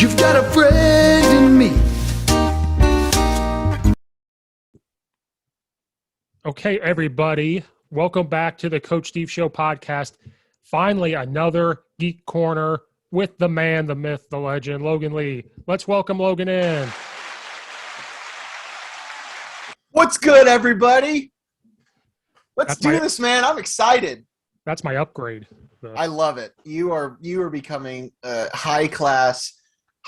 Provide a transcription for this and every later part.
You've got a friend in me. Okay, everybody, welcome back to the Coach Steve Show podcast. Finally, another Geek Corner with the man, the myth, the legend, Logan Lee. Let's welcome Logan in. What's good, everybody? Let's do this, man. I'm excited. That's my upgrade. I love it. You are becoming high class,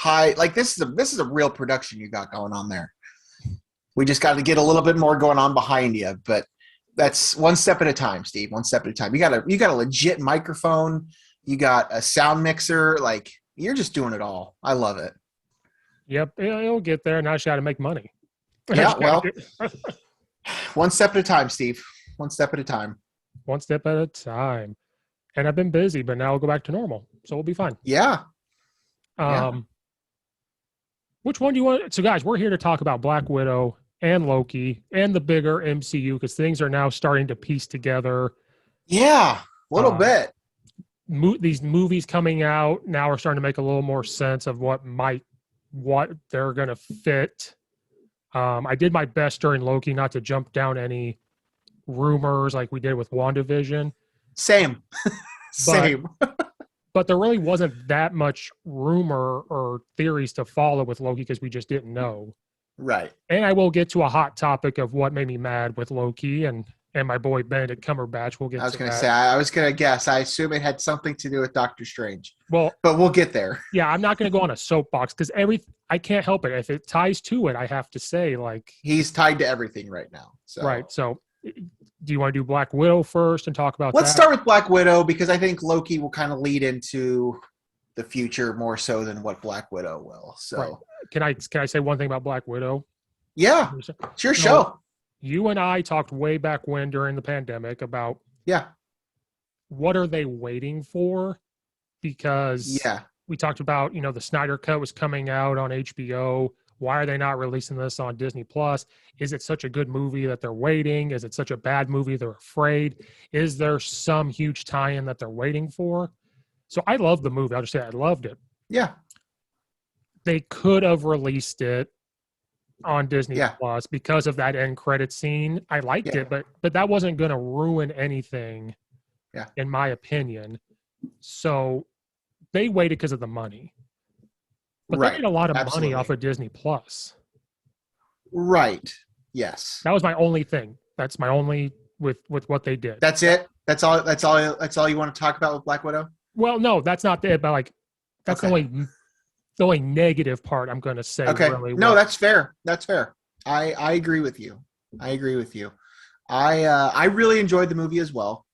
like this is a real production you got going on there. We just got to get a little bit more going on behind you, but that's one step at a time, Steve. One step at a time. You got a legit microphone. You got a sound mixer. Like, you're just doing it all. I love it. Yep, it'll get there. Now I just got to make money. Yeah, well, one step at a time, Steve. One step at a time. One step at a time. And I've been busy, but now I'll go back to normal. So we'll be fine. Yeah. Which one do you want? So, guys, we're here to talk about Black Widow and Loki and the bigger MCU because things are now starting to piece together. Yeah, a little bit. These movies coming out now are starting to make a little more sense of what they're going to fit. I did my best during Loki not to jump down any rumors like we did with WandaVision. Same. But there really wasn't that much rumor or theories to follow with Loki because we just didn't know. Right. And I will get to a hot topic of what made me mad with Loki and my boy Benedict Cumberbatch. We'll get to that. I was going to guess. I assume it had something to do with Doctor Strange. Well, but we'll get there. Yeah, I'm not going to go on a soapbox because I can't help it. If it ties to it, I have to say, like, he's tied to everything right now. So. Right. So do you want to do Black Widow first and talk about Let's that? start with Black Widow because I think Loki will kind of lead into the future more so than what Black Widow will. So right. Can I say one thing about Black Widow? Yeah, it's your show. You and I talked way back when during the pandemic about what are they waiting for? Because we talked about, the Snyder Cut was coming out on HBO. Why are they not releasing this on Disney Plus? Is it such a good movie that they're waiting? Is it such a bad movie they're afraid? Is there some huge tie-in that they're waiting for? So I love the movie. I'll just say I loved it. Yeah. They could have released it on Disney Plus because of that end credit scene. I liked it, but that wasn't going to ruin anything, in my opinion. So they waited because of the money. But they made a lot of money off of Disney Plus. Right. Yes. That was my only thing. That's my only with what they did. That's it? That's all you want to talk about with Black Widow? Well, no, that's not it, but like that's the only negative part I'm going to say. Okay. Really no, that's fair. That's fair. I agree with you. I really enjoyed the movie as well.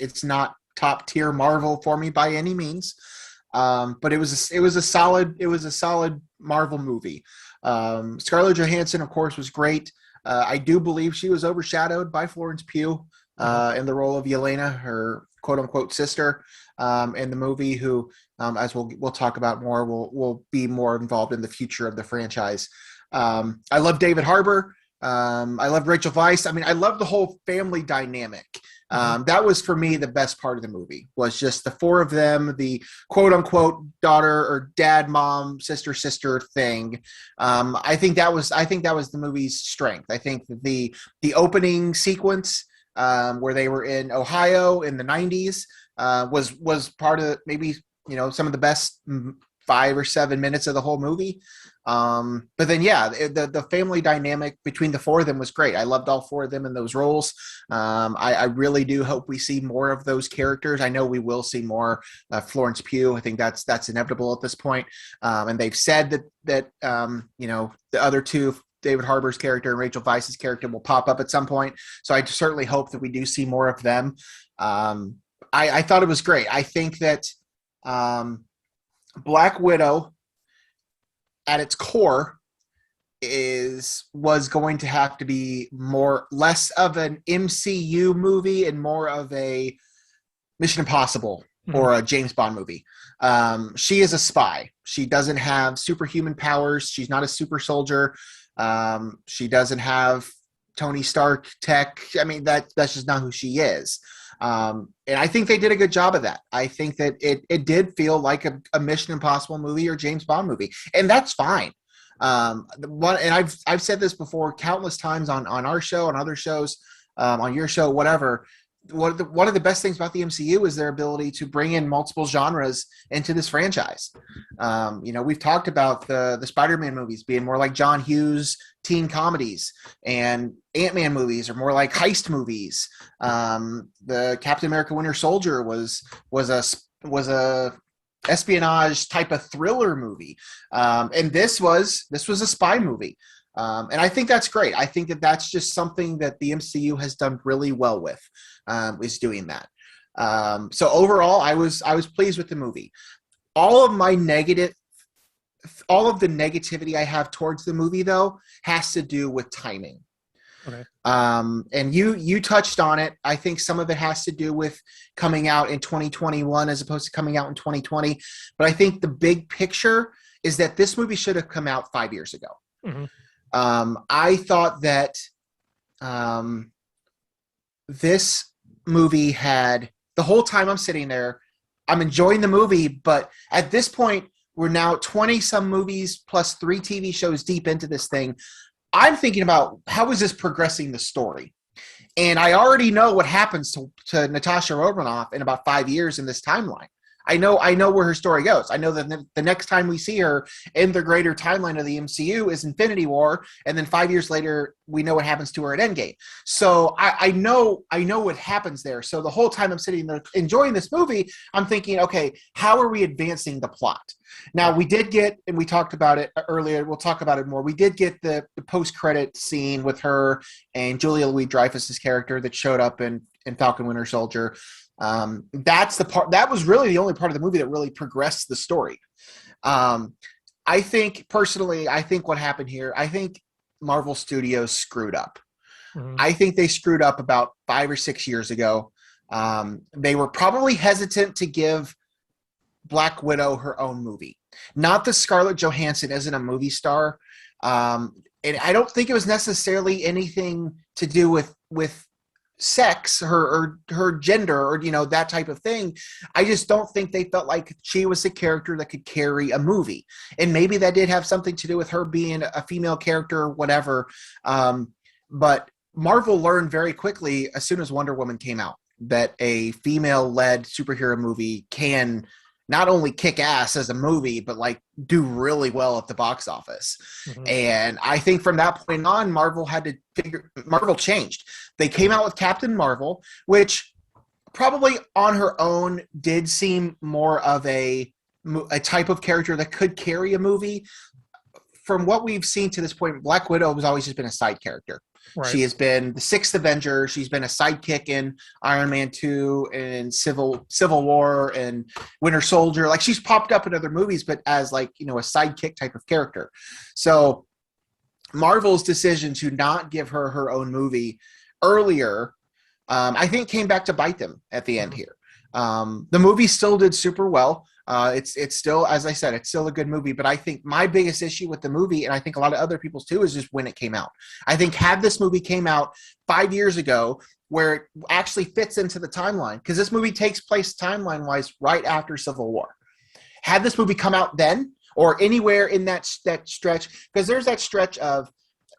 It's not top tier Marvel for me by any means. But it was a solid Marvel movie. Scarlett Johansson, of course, was great. I do believe she was overshadowed by Florence Pugh in the role of Yelena, her quote unquote sister in the movie, who, as we'll talk about more, will be more involved in the future of the franchise. I love David Harbour. I love Rachel Weisz. I mean, I love the whole family dynamic. That was, for me, the best part of the movie, was just the four of them, the quote-unquote daughter or dad, mom, sister thing. I think that was the movie's strength. I think the opening sequence where they were in Ohio in the 90s was part of maybe, some of the best 5 or 7 minutes of the whole movie. But then, the family dynamic between the four of them was great. I loved all four of them in those roles. I really do hope we see more of those characters. I know we will see more Florence Pugh. I think that's inevitable at this point. And they've said that the other two, David Harbour's character and Rachel Weisz's character, will pop up at some point. So I certainly hope that we do see more of them. I thought it was great. I think that Black Widow, at its core, was going to have to be less of an MCU movie and more of a Mission Impossible or a James Bond movie. She is a spy. She doesn't have superhuman powers. She's not a super soldier. She doesn't have Tony Stark tech. I mean, that's just not who she is. And I think they did a good job of that. I think that it did feel like a Mission Impossible movie or James Bond movie, and that's fine. And I've said this before countless times on our show, on other shows, on your show, whatever. One of the best things about the MCU is their ability to bring in multiple genres into this franchise. We've talked about the Spider-Man movies being more like John Hughes teen comedies, and Ant-Man movies are more like heist movies. The Captain America Winter Soldier was a espionage type of thriller movie, and this was a spy movie. And I think that's great. I think that that's just something that the MCU has done really well with, is doing that. So overall, I was pleased with the movie. All of the negativity I have towards the movie, though, has to do with timing. Okay. And you touched on it. I think some of it has to do with coming out in 2021 as opposed to coming out in 2020. But I think the big picture is that this movie should have come out 5 years ago. Mm-hmm. I thought that this movie had, the whole time I'm sitting there, I'm enjoying the movie, but at this point, we're now 20-some movies plus 3 TV shows deep into this thing. I'm thinking about, how is this progressing the story? And I already know what happens to Natasha Romanoff in about 5 years in this timeline. I know where her story goes. I know that the next time we see her in the greater timeline of the MCU is Infinity War, and then 5 years later, we know what happens to her at Endgame. So I know what happens there. So the whole time I'm sitting there enjoying this movie, I'm thinking, okay, how are we advancing the plot? Now, we did get, and we talked about it earlier, we'll talk about it more, we did get the post-credit scene with her and Julia Louis-Dreyfus's character that showed up in Falcon Winter Soldier. That's the part that was really the only part of the movie that really progressed the story. I think personally, what happened here, I think Marvel Studios screwed up. Mm-hmm. I think they screwed up about 5 or 6 years ago. They were probably hesitant to give Black Widow her own movie. Not that Scarlett Johansson isn't a movie star. And I don't think it was necessarily anything to do with sex, her gender, or that type of thing. I just don't think they felt like she was a character that could carry a movie, and maybe that did have something to do with her being a female character or whatever. But Marvel learned very quickly, as soon as Wonder Woman came out, that a female-led superhero movie can not only kick ass as a movie, but do really well at the box office. Mm-hmm. And I think from that point on, Marvel changed. They came out with Captain Marvel, which probably on her own did seem more of a type of character that could carry a movie. From what we've seen to this point, Black Widow has always just been a side character. Right. She has been the sixth Avenger. She's been a sidekick in Iron Man 2 and Civil War and Winter Soldier. She's popped up in other movies, but as a sidekick type of character. So Marvel's decision to not give her own movie earlier, I think came back to bite them at the end here. The movie still did super well. It's still, as I said, it's still a good movie, but I think my biggest issue with the movie, and I think a lot of other people's too, is just when it came out. I think had this movie came out 5 years ago, where it actually fits into the timeline, because this movie takes place timeline-wise right after Civil War. Had this movie come out then, or anywhere in that stretch, because there's that stretch of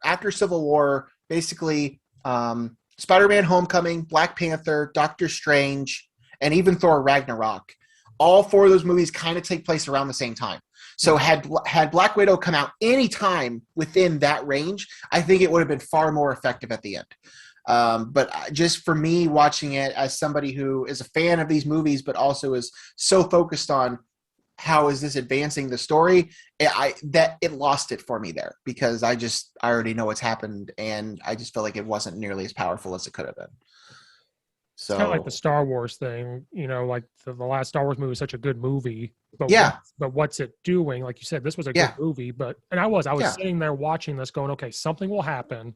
after Civil War, basically Spider-Man Homecoming, Black Panther, Doctor Strange, and even Thor Ragnarok. All 4 of those movies kind of take place around the same time. So had Black Widow come out any time within that range, I think it would have been far more effective at the end. But just for me, watching it as somebody who is a fan of these movies, but also is so focused on how is this advancing the story, it lost it for me there, because I already know what's happened, and I just feel like it wasn't nearly as powerful as it could have been. So, it's kind of like the Star Wars thing, the last Star Wars movie was such a good movie, but what's it doing? Like you said, this was a good movie, and I was sitting there watching this going, okay, something will happen,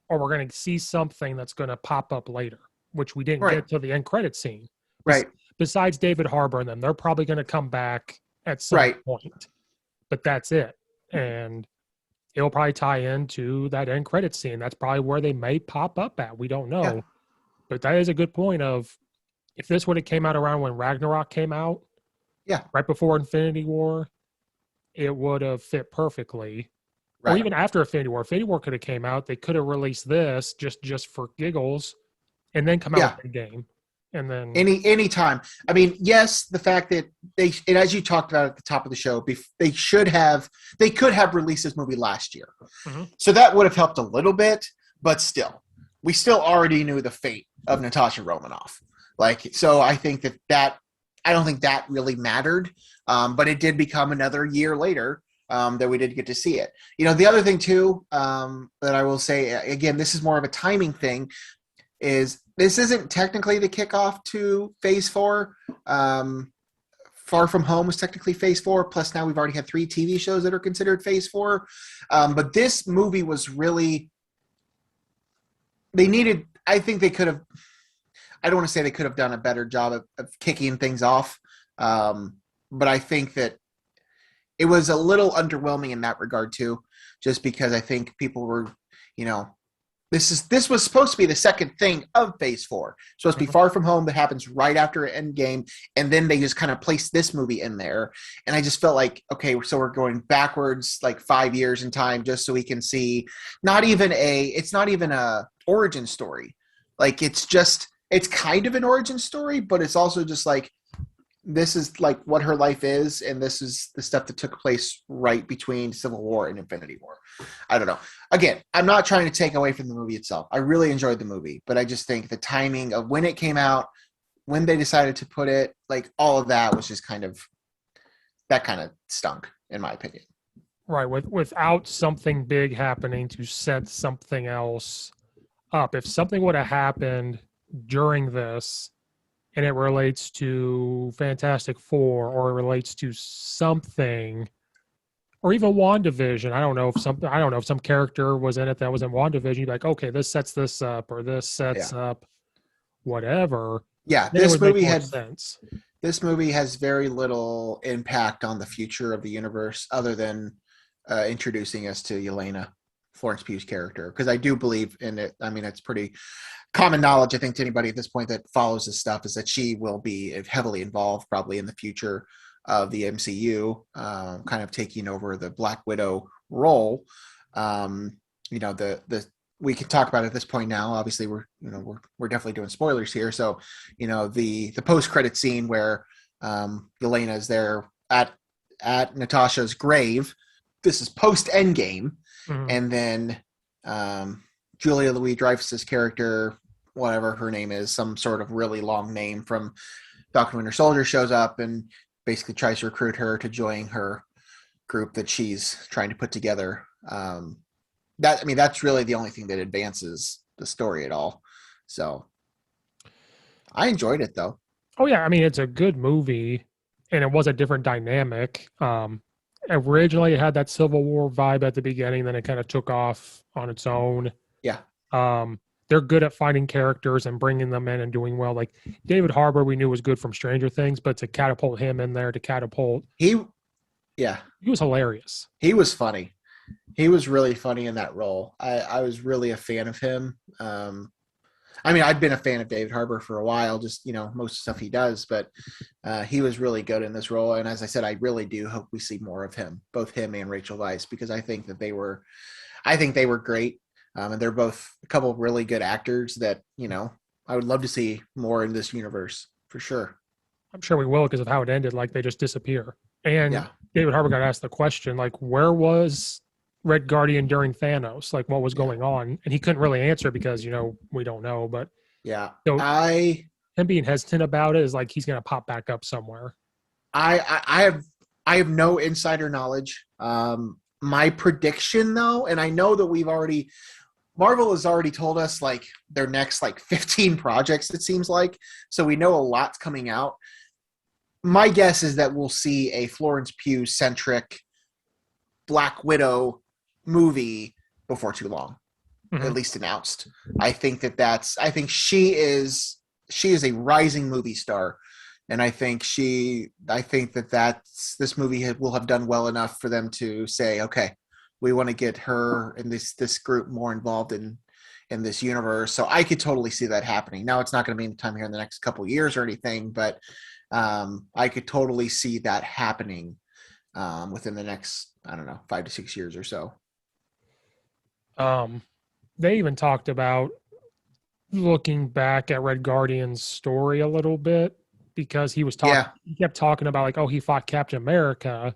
or we're going to see something that's going to pop up later, which we didn't get to the end credit scene. Right. Besides David Harbour and them, they're probably going to come back at some point, but that's it. And it'll probably tie into that end credit scene. That's probably where they may pop up at. We don't know. Yeah. But that is a good point of if this would have came out around when Ragnarok came out, right before Infinity War, it would have fit perfectly. Right. Or even after Infinity War. Infinity War could have came out. They could have released this just for giggles and then come out with the game. And then any time. I mean, yes, the fact that and as you talked about at the top of the show, they could have released this movie last year. Mm-hmm. So that would have helped a little bit, but still, we still already knew the fate of Natasha Romanoff. Like, so I think that I don't think that really mattered, but it did become another year later that we did get to see it. You know, the other thing too that I will say, again, this is more of a timing thing, is this isn't technically the kickoff to Phase 4. Far From Home was technically Phase 4, plus now we've already had 3 TV shows that are considered Phase 4. But this movie was really, I think they could have, I don't want to say they could have done a better job of kicking things off, but I think that it was a little underwhelming in that regard too, just because I think people were, you know, this was supposed to be the second thing of Phase 4. It's supposed to be Far From Home that happens right after Endgame, and then they just kind of placed this movie in there. And I just felt like, okay, so we're going backwards like 5 years in time just so we can see it's not even a origin story. Like it's kind of an origin story, but it's also just like, this is like what her life is, and this is the stuff that took place right between Civil War and Infinity War. I don't know. Again, I'm not trying to take away from the movie itself. I really enjoyed the movie, but I just think the timing of when it came out, when they decided to put it, like all of that was just kind of stunk, in my opinion. Right. Without something big happening to set something else up. If something would have happened during this, and it relates to Fantastic Four, or it relates to something, or even WandaVision. I don't know if some character was in it that was in WandaVision. You'd be like, okay, this sets this up, or this sets up whatever. Yeah, this movie has very little impact on the future of the universe, other than introducing us to Yelena, Florence Pugh's character, because I do believe in it. I mean, it's pretty common knowledge, I think, to anybody at this point that follows this stuff, is that she will be heavily involved probably in the future of the MCU, kind of taking over the Black Widow role. You know, we can talk about it at this point now. Obviously, we're definitely doing spoilers here. So, you know, the post-credit scene where Yelena is there at Natasha's grave. This is post-Endgame. Mm-hmm. And then Julia Louis-Dreyfus's character, whatever her name is, some sort of really long name from Falcon Winter Soldier, shows up and basically tries to recruit her to join her group that she's trying to put together. That's really the only thing that advances the story at all. So I enjoyed it, though. Oh yeah, I mean, it's a good movie, and it was a different dynamic. Originally, it had that Civil War vibe at the beginning, then it kind of took off on its own. Yeah. They're good at finding characters and bringing them in and doing well. Like David Harbour, we knew was good from Stranger Things, but to catapult him in there, he was hilarious. He was funny. He was really funny in that role. I was really a fan of him. I mean, I'd been a fan of David Harbour for a while, just, you know, most of the stuff he does, but he was really good in this role. And as I said, I really do hope we see more of him, both him and Rachel Weisz, because I think they were great. And they're both a couple of really good actors that, you know, I would love to see more in this universe for sure. I'm sure we will, because of how it ended. Like, they just disappear. And David Harbour got asked the question, like, where was Red Guardian during Thanos? Like, what was going on? And he couldn't really answer because, you know, we don't know. But yeah, so him being hesitant about it is like he's going to pop back up somewhere. I have no insider knowledge. My prediction, though, and I know that Marvel has already told us like their next like 15 projects, it seems like. So we know a lot's coming out. My guess is that we'll see a Florence Pugh centric Black Widow movie before too long, at least announced. I think she is a rising movie star. And I think this movie will have done well enough for them to say, okay, we want to get her and this group more involved in in this universe. So I could totally see that happening. Now it's not going to be in time here in the next couple of years or anything, but I could totally see that happening within the next, I don't know, 5 to 6 years or so. They even talked about looking back at Red Guardian's story a little bit, because he was talking, he kept talking about like, oh, he fought Captain America,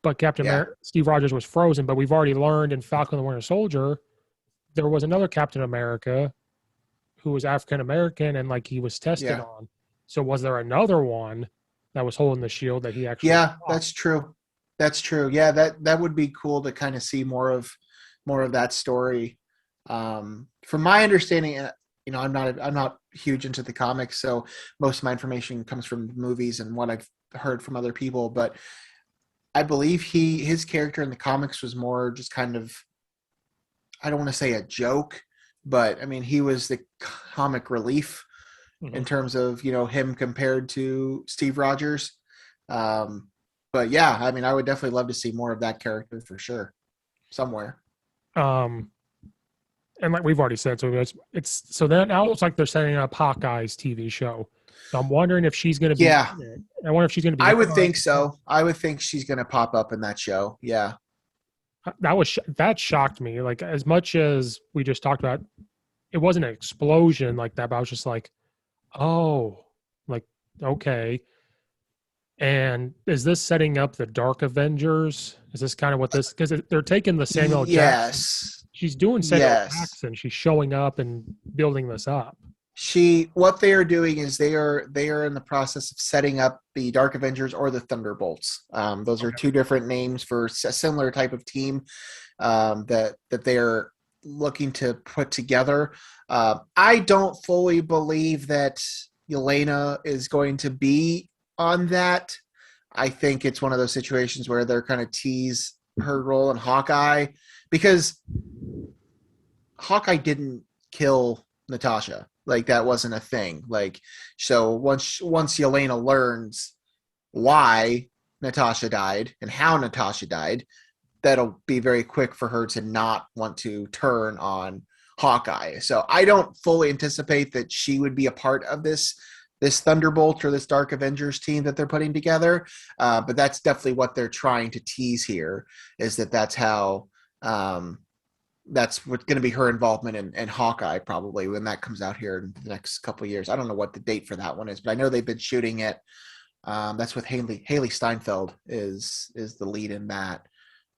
but Captain America, Steve Rogers was frozen. But we've already learned in Falcon and the Winter Soldier, there was another Captain America who was African American and like he was tested on. So was there another one that was holding the shield that he actually? Yeah, that's true. That's true. Yeah, that would be cool to kind of see more of that story. From my understanding, you know, I'm not huge into the comics, so most of my information comes from movies and what I've heard from other people. But I believe his character in the comics was more just kind of, I don't want to say a joke, but I mean, he was the comic relief in terms of, you know, him compared to Steve Rogers. But yeah, I mean, I would definitely love to see more of that character for sure, somewhere. And like we've already said, so it's so then now it looks like they're setting up Hawkeye's TV show. So I'm wondering if she's going to be. Yeah, in it. I wonder if she's going to be. I would think so. I would think she's going to pop up in that show. Yeah, that shocked me. Like as much as we just talked about, it wasn't an explosion like that, but I was just like, oh, like okay. And is this setting up the Dark Avengers? Is this kind of what this? Because they're taking the Samuel Jackson. She's doing Samuel Jackson. She's showing up and building this up. What they are doing is they are in the process of setting up the Dark Avengers or the Thunderbolts. Those are two different names for a similar type of team that they are looking to put together. I don't fully believe that Yelena is going to be on that. I think it's one of those situations where they're kind of tease her role in Hawkeye, because Hawkeye didn't kill Natasha. Like that wasn't a thing. Like, so once Yelena learns why Natasha died and how Natasha died, that'll be very quick for her to not want to turn on Hawkeye. So I don't fully anticipate that she would be a part of this Thunderbolt or this Dark Avengers team that they're putting together. But that's definitely what they're trying to tease here, is that's how that's what's going to be her involvement in Hawkeye probably when that comes out here in the next couple of years. I don't know what the date for that one is, but I know they've been shooting it. That's with Haley Steinfeld is the lead in that,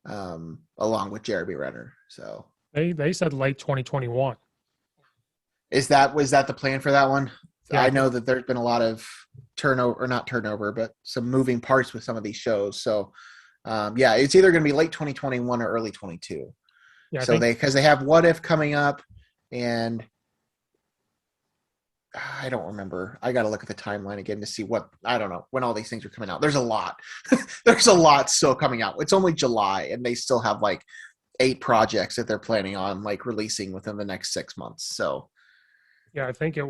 along with Jeremy Renner. So they said late 2021. Was that the plan for that one? Yeah. I know that there's been a lot of not turnover, but some moving parts with some of these shows. So, yeah, it's either going to be late 2021 or early 22. Yeah, so because they have What If coming up, and I don't remember. I got to look at the timeline again to see I don't know when all these things are coming out. There's a lot. There's a lot still coming out. It's only July, and they still have like 8 projects that they're planning on like releasing within the next 6 months. So. Yeah, I think it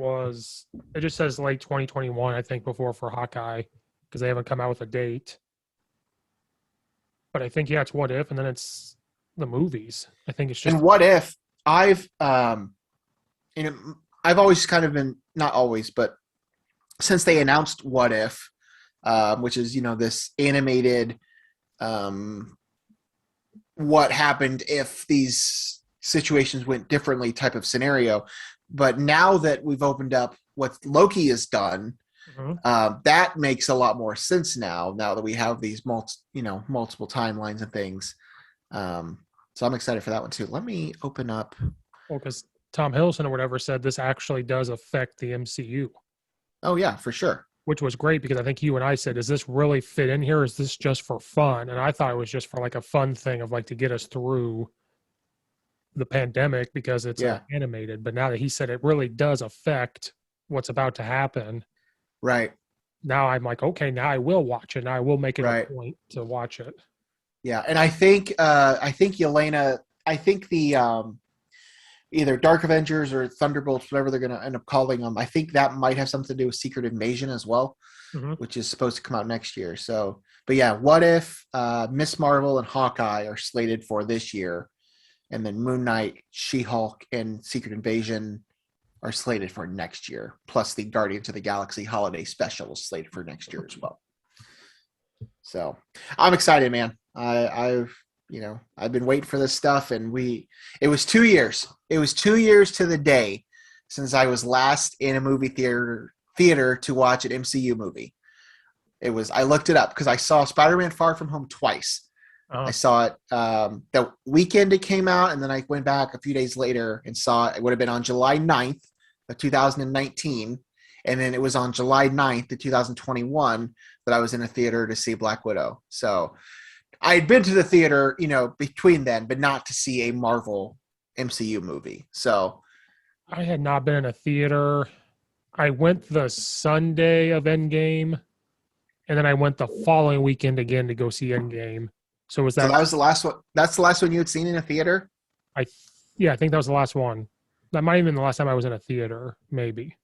just says late 2021, I think, before for Hawkeye, because they haven't come out with a date. But I think, it's What If, and then it's the movies. I think it's just. And What If, I've always kind of been, not always, but since they announced What If, which is, this animated, what happened if these situations went differently type of scenario. But now that we've opened up what Loki has done, that makes a lot more sense now that we have these multiple timelines and things. So I'm excited for that one too. Let me open up. Well, because Tom Hiddleston or whatever said this actually does affect the MCU. Oh yeah, for sure. Which was great, because I think you and I said, does this really fit in here? Is this just for fun? And I thought it was just for like a fun thing of like to get us through the pandemic because it's animated. But now that he said it really does affect what's about to happen, right? Now I'm like, okay, now I will watch it. Now I will make it a point to watch it. Yeah, and I think Yelena, I think the either Dark Avengers or Thunderbolts, whatever they're going to end up calling them, I think that might have something to do with Secret Invasion as well, which is supposed to come out next year. So, but yeah, What If, Miss Marvel, and Hawkeye are slated for this year. and then Moon Knight, She-Hulk, and Secret Invasion are slated for next year. Plus, the Guardians of the Galaxy holiday special is slated for next year as well. So I'm excited, man. I've been waiting for this stuff, and it was 2 years. It was 2 years to the day since I was last in a movie theater to watch an MCU movie. I looked it up because I saw Spider-Man Far From Home twice. I saw it the weekend it came out, and then I went back a few days later and saw it. It would have been on July 9th of 2019, and then it was on July 9th of 2021 that I was in a theater to see Black Widow. So I had been to the theater, between then, but not to see a Marvel MCU movie. So I had not been in a theater. I went the Sunday of Endgame, and then I went the following weekend again to go see Endgame. So that was the last one? That's the last one you had seen in a theater? I think that was the last one. That might have been the last time I was in a theater, maybe.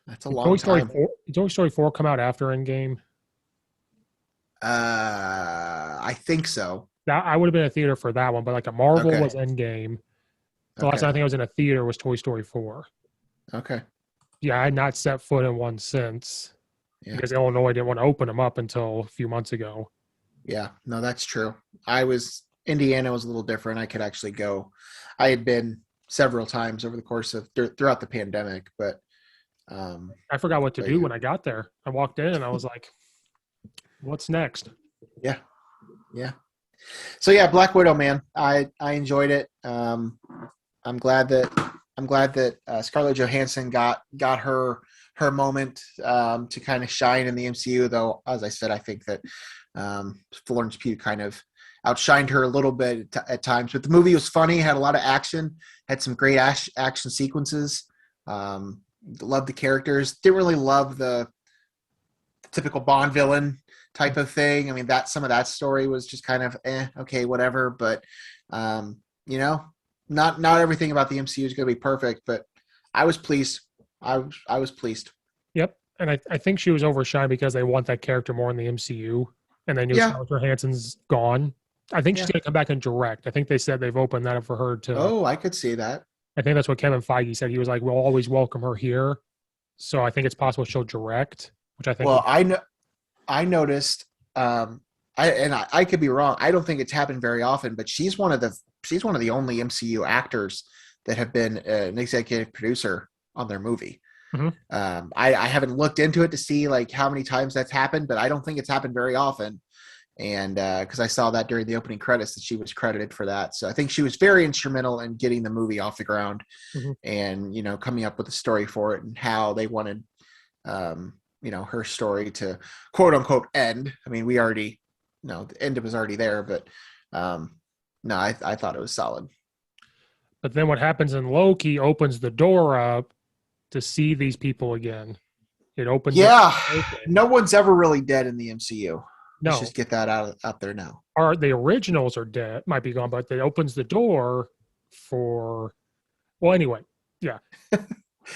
That's a long time. Did Toy Story 4 come out after Endgame? I think so. I would have been in a theater for that one, but like a Marvel was Endgame. The last time I think I was in a theater was Toy Story 4. Okay. Yeah, I had not set foot in one since. Yeah. Because Illinois didn't want to open them up until a few months ago. Yeah, no, that's true. Indiana was a little different. I could actually go. I had been several times over the course of throughout the pandemic, but I forgot what to do when I got there. I walked in and I was like, what's next? Yeah. So yeah, Black Widow, man. I enjoyed it. I'm glad that Scarlett Johansson got her moment to kind of shine in the MCU, though, as I said, I think that Florence Pugh kind of outshined her a little bit at times. But the movie was funny, had a lot of action, had some great action sequences. Loved the characters. Didn't really love the typical Bond villain type of thing. I mean, some of that story was just kind of okay, whatever. But not everything about the MCU is going to be perfect. But I was pleased. I was pleased. Yep, and I think she was overshined because they want that character more in the MCU, and they knew Scarlett Johansson's gone. I think she's going to come back and direct. I think they said they've opened that up for her to. Oh, I could see that. I think that's what Kevin Feige said. He was like, "We'll always welcome her here." So I think it's possible she'll direct, which I think. Well, I noticed. I could be wrong. I don't think it's happened very often, but she's one of the only MCU actors that have been an executive producer on their movie. Mm-hmm. I haven't looked into it to see like how many times that's happened, but I don't think it's happened very often. And because I saw that during the opening credits that she was credited for that. So I think she was very instrumental in getting the movie off the ground and, coming up with a story for it and how they wanted, her story to quote unquote end. I mean, we already, the end was already there, but no, I thought it was solid. But then what happens in Loki opens the door up to see these people again. It opens. Yeah. No one's ever really dead in the MCU. No. Let's just get that out there now. The originals are dead, might be gone, but it opens the door for. Well, anyway, yeah.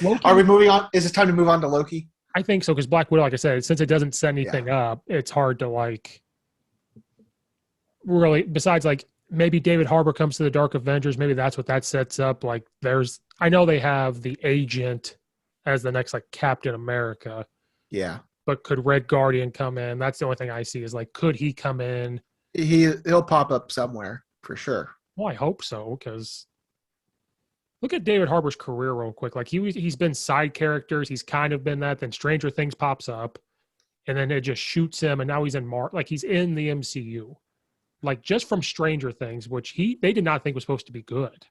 Loki, are we moving on? Is it time to move on to Loki? I think so, because Black Widow, like I said, since it doesn't set anything up, it's hard to really. Besides, maybe David Harbour comes to the Dark Avengers. Maybe that's what that sets up. I know they have the Agent as the next Captain America. Yeah. But could Red Guardian come in? That's the only thing I see is could he come in? He'll pop up somewhere for sure. Well, I hope so, because look at David Harbour's career real quick. He's been side characters. He's kind of been that. Then Stranger Things pops up, and then it just shoots him, and now he's in he's in the MCU. Just from Stranger Things, which they did not think was supposed to be good.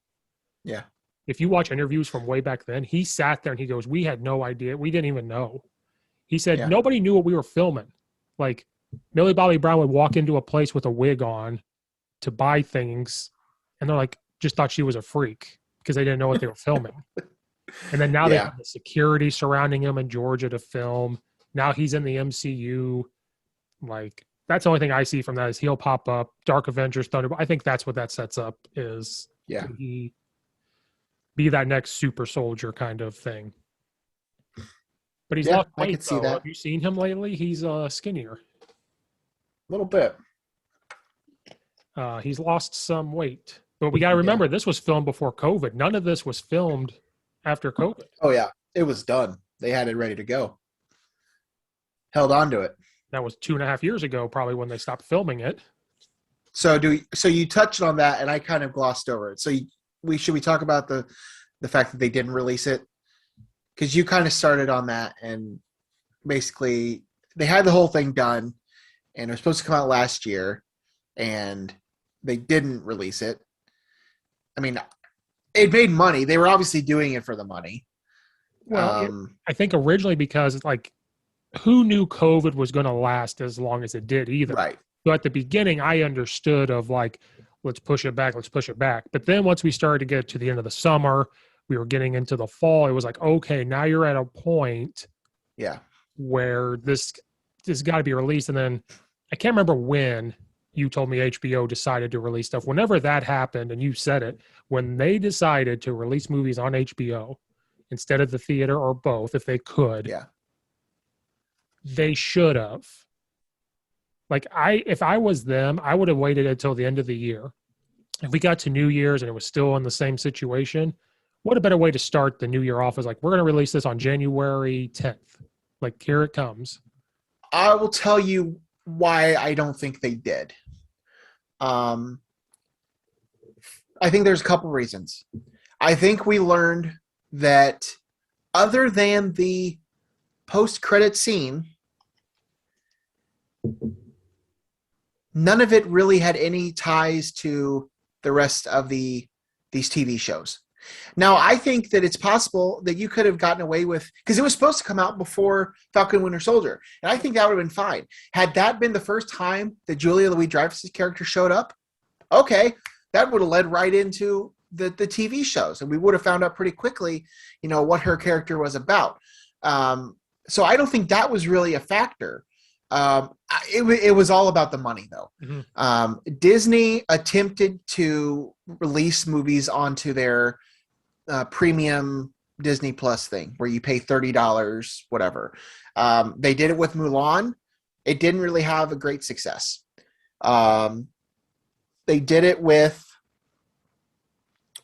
Yeah. If you watch interviews from way back then, he sat there and he goes, "We had no idea. We didn't even know." He said, Nobody knew what we were filming. Millie Bobby Brown would walk into a place with a wig on to buy things, and they're just thought she was a freak because they didn't know what they were filming. And then now they have the security surrounding him in Georgia to film. Now he's in the MCU. That's the only thing I see from that is he'll pop up. Dark Avengers, Thunderbolt. I think that's what that sets up is. Yeah. He be that next super soldier kind of thing. But he's lost weight, I could see that. Have you seen him lately? He's skinnier. A little bit. He's lost some weight. But we got to remember, this was filmed before COVID. None of this was filmed after COVID. Oh, yeah. It was done. They had it ready to go. Held on to it. That was 2.5 years ago, probably, when they stopped filming it. So you touched on that, and I kind of glossed over it. So should we talk about the fact that they didn't release it? Because you kind of started on that, and basically they had the whole thing done, and it was supposed to come out last year, and they didn't release it. I mean, it made money. They were obviously doing it for the money. Well, I think originally because, like, who knew COVID was going to last as long as it did either? Right. So at the beginning, I understood of like, let's push it back. But then once we started to get to the end of the summer, we were getting into the fall. It was like, okay, now you're at a point where this got to be released. And then I can't remember when you told me HBO decided to release stuff. Whenever that happened, and you said it, when they decided to release movies on HBO instead of the theater or both, if they could, they should have. Like, if I was them, I would have waited until the end of the year. If we got to New Year's and it was still in the same situation, what a better way to start the new year off is like, we're going to release this on January 10th. Like, here it comes. I will tell you why I don't think they did. I think there's a couple reasons. I think we learned that other than the post-credit scene, none of it really had any ties to the rest of these TV shows. Now, I think that it's possible that you could have gotten away with, because it was supposed to come out before Falcon Winter Soldier, and I think that would have been fine. Had that been the first time that Julia Louis-Dreyfus' character showed up, okay, that would have led right into the TV shows, and we would have found out pretty quickly, what her character was about. So I don't think that was really a factor. It was all about the money, though. Mm-hmm. Disney attempted to release movies onto their premium Disney Plus thing, where you pay $30, whatever. They did it with Mulan. It didn't really have a great success. They did it with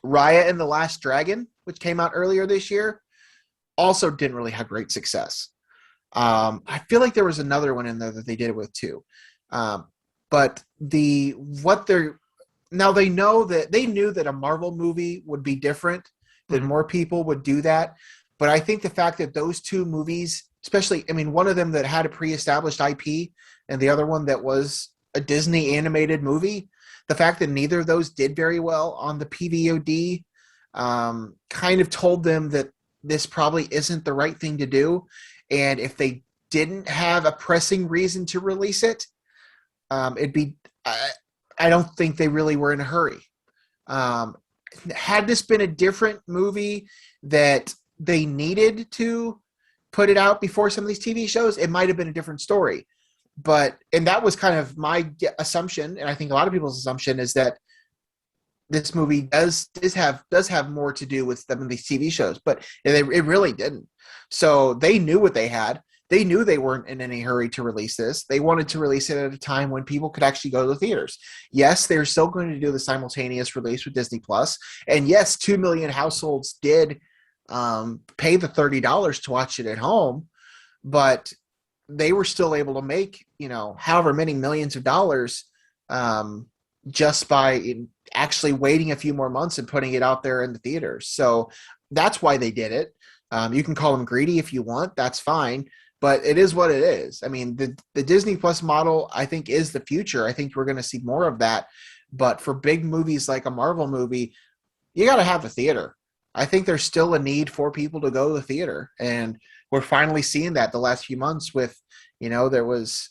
Raya and the Last Dragon, which came out earlier this year. Also didn't really have great success. I feel like there was another one in there that they did it with too. But they knew that a Marvel movie would be different, that more people would do that. But I think the fact that those two movies, especially, one of them that had a pre-established IP and the other one that was a Disney animated movie, the fact that neither of those did very well on the PVOD kind of told them that this probably isn't the right thing to do. And if they didn't have a pressing reason to release it, it'd be, I don't think they really were in a hurry. Had this been a different movie that they needed to put it out before some of these TV shows, it might have been a different story. And that was kind of my assumption, and I think a lot of people's assumption is that this movie does have more to do with some of these TV shows, but it really didn't. So they knew what they had. They knew they weren't in any hurry to release this. They wanted to release it at a time when people could actually go to the theaters. Yes, they're still going to do the simultaneous release with Disney Plus, and yes, 2 million households did pay the $30 to watch it at home, but they were still able to make however many millions of dollars just by actually waiting a few more months and putting it out there in the theaters. So that's why they did it. You can call them greedy if you want. That's fine. But it is what it is. The Disney Plus model, I think, is the future. I think we're going to see more of that. But for big movies like a Marvel movie, you got to have the theater. I think there's still a need for people to go to the theater. And we're finally seeing that the last few months with, there was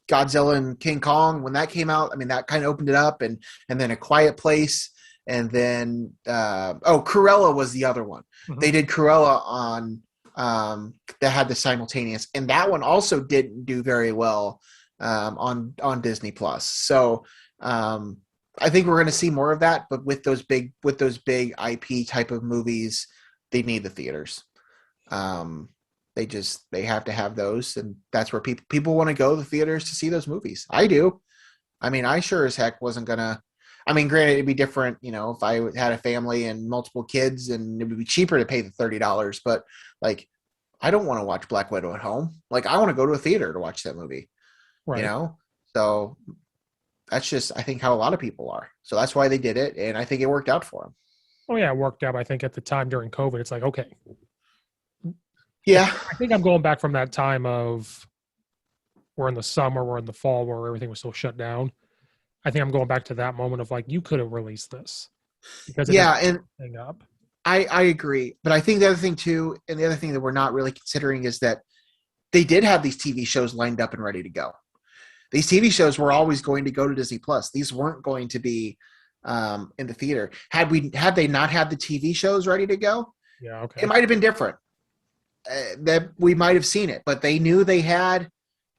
Godzilla and King Kong. When that came out, that kind of opened it up. And then A Quiet Place. And then, Cruella was the other one. Mm-hmm. They did Cruella on that had the simultaneous. And that one also didn't do very well on Disney Plus. So I think we're going to see more of that. But with those big IP type of movies, they need the theaters. They have to have those, and that's where people want to go to the theaters to see those movies. I do. I sure as heck wasn't gonna. I mean, granted, it'd be different, if I had a family and multiple kids, and it would be cheaper to pay the $30. But like, I don't want to watch Black Widow at home. Like, I want to go to a theater to watch that movie. Right. So that's just, I think, how a lot of people are. So that's why they did it, and I think it worked out for them. Oh yeah, it worked out. I think at the time during COVID, it's like, okay. Yeah. I think I'm going back from that time of we're in the summer, we're in the fall, where everything was still shut down. I think I'm going back to that moment of like, you could have released this. Because and up. I agree. But I think the other thing too, and the other thing that we're not really considering is that they did have these TV shows lined up and ready to go. These TV shows were always going to go to Disney Plus. These weren't going to be in the theater. Had they not had the TV shows ready to go, yeah, okay, it might have been different. That we might have seen it, but they knew they had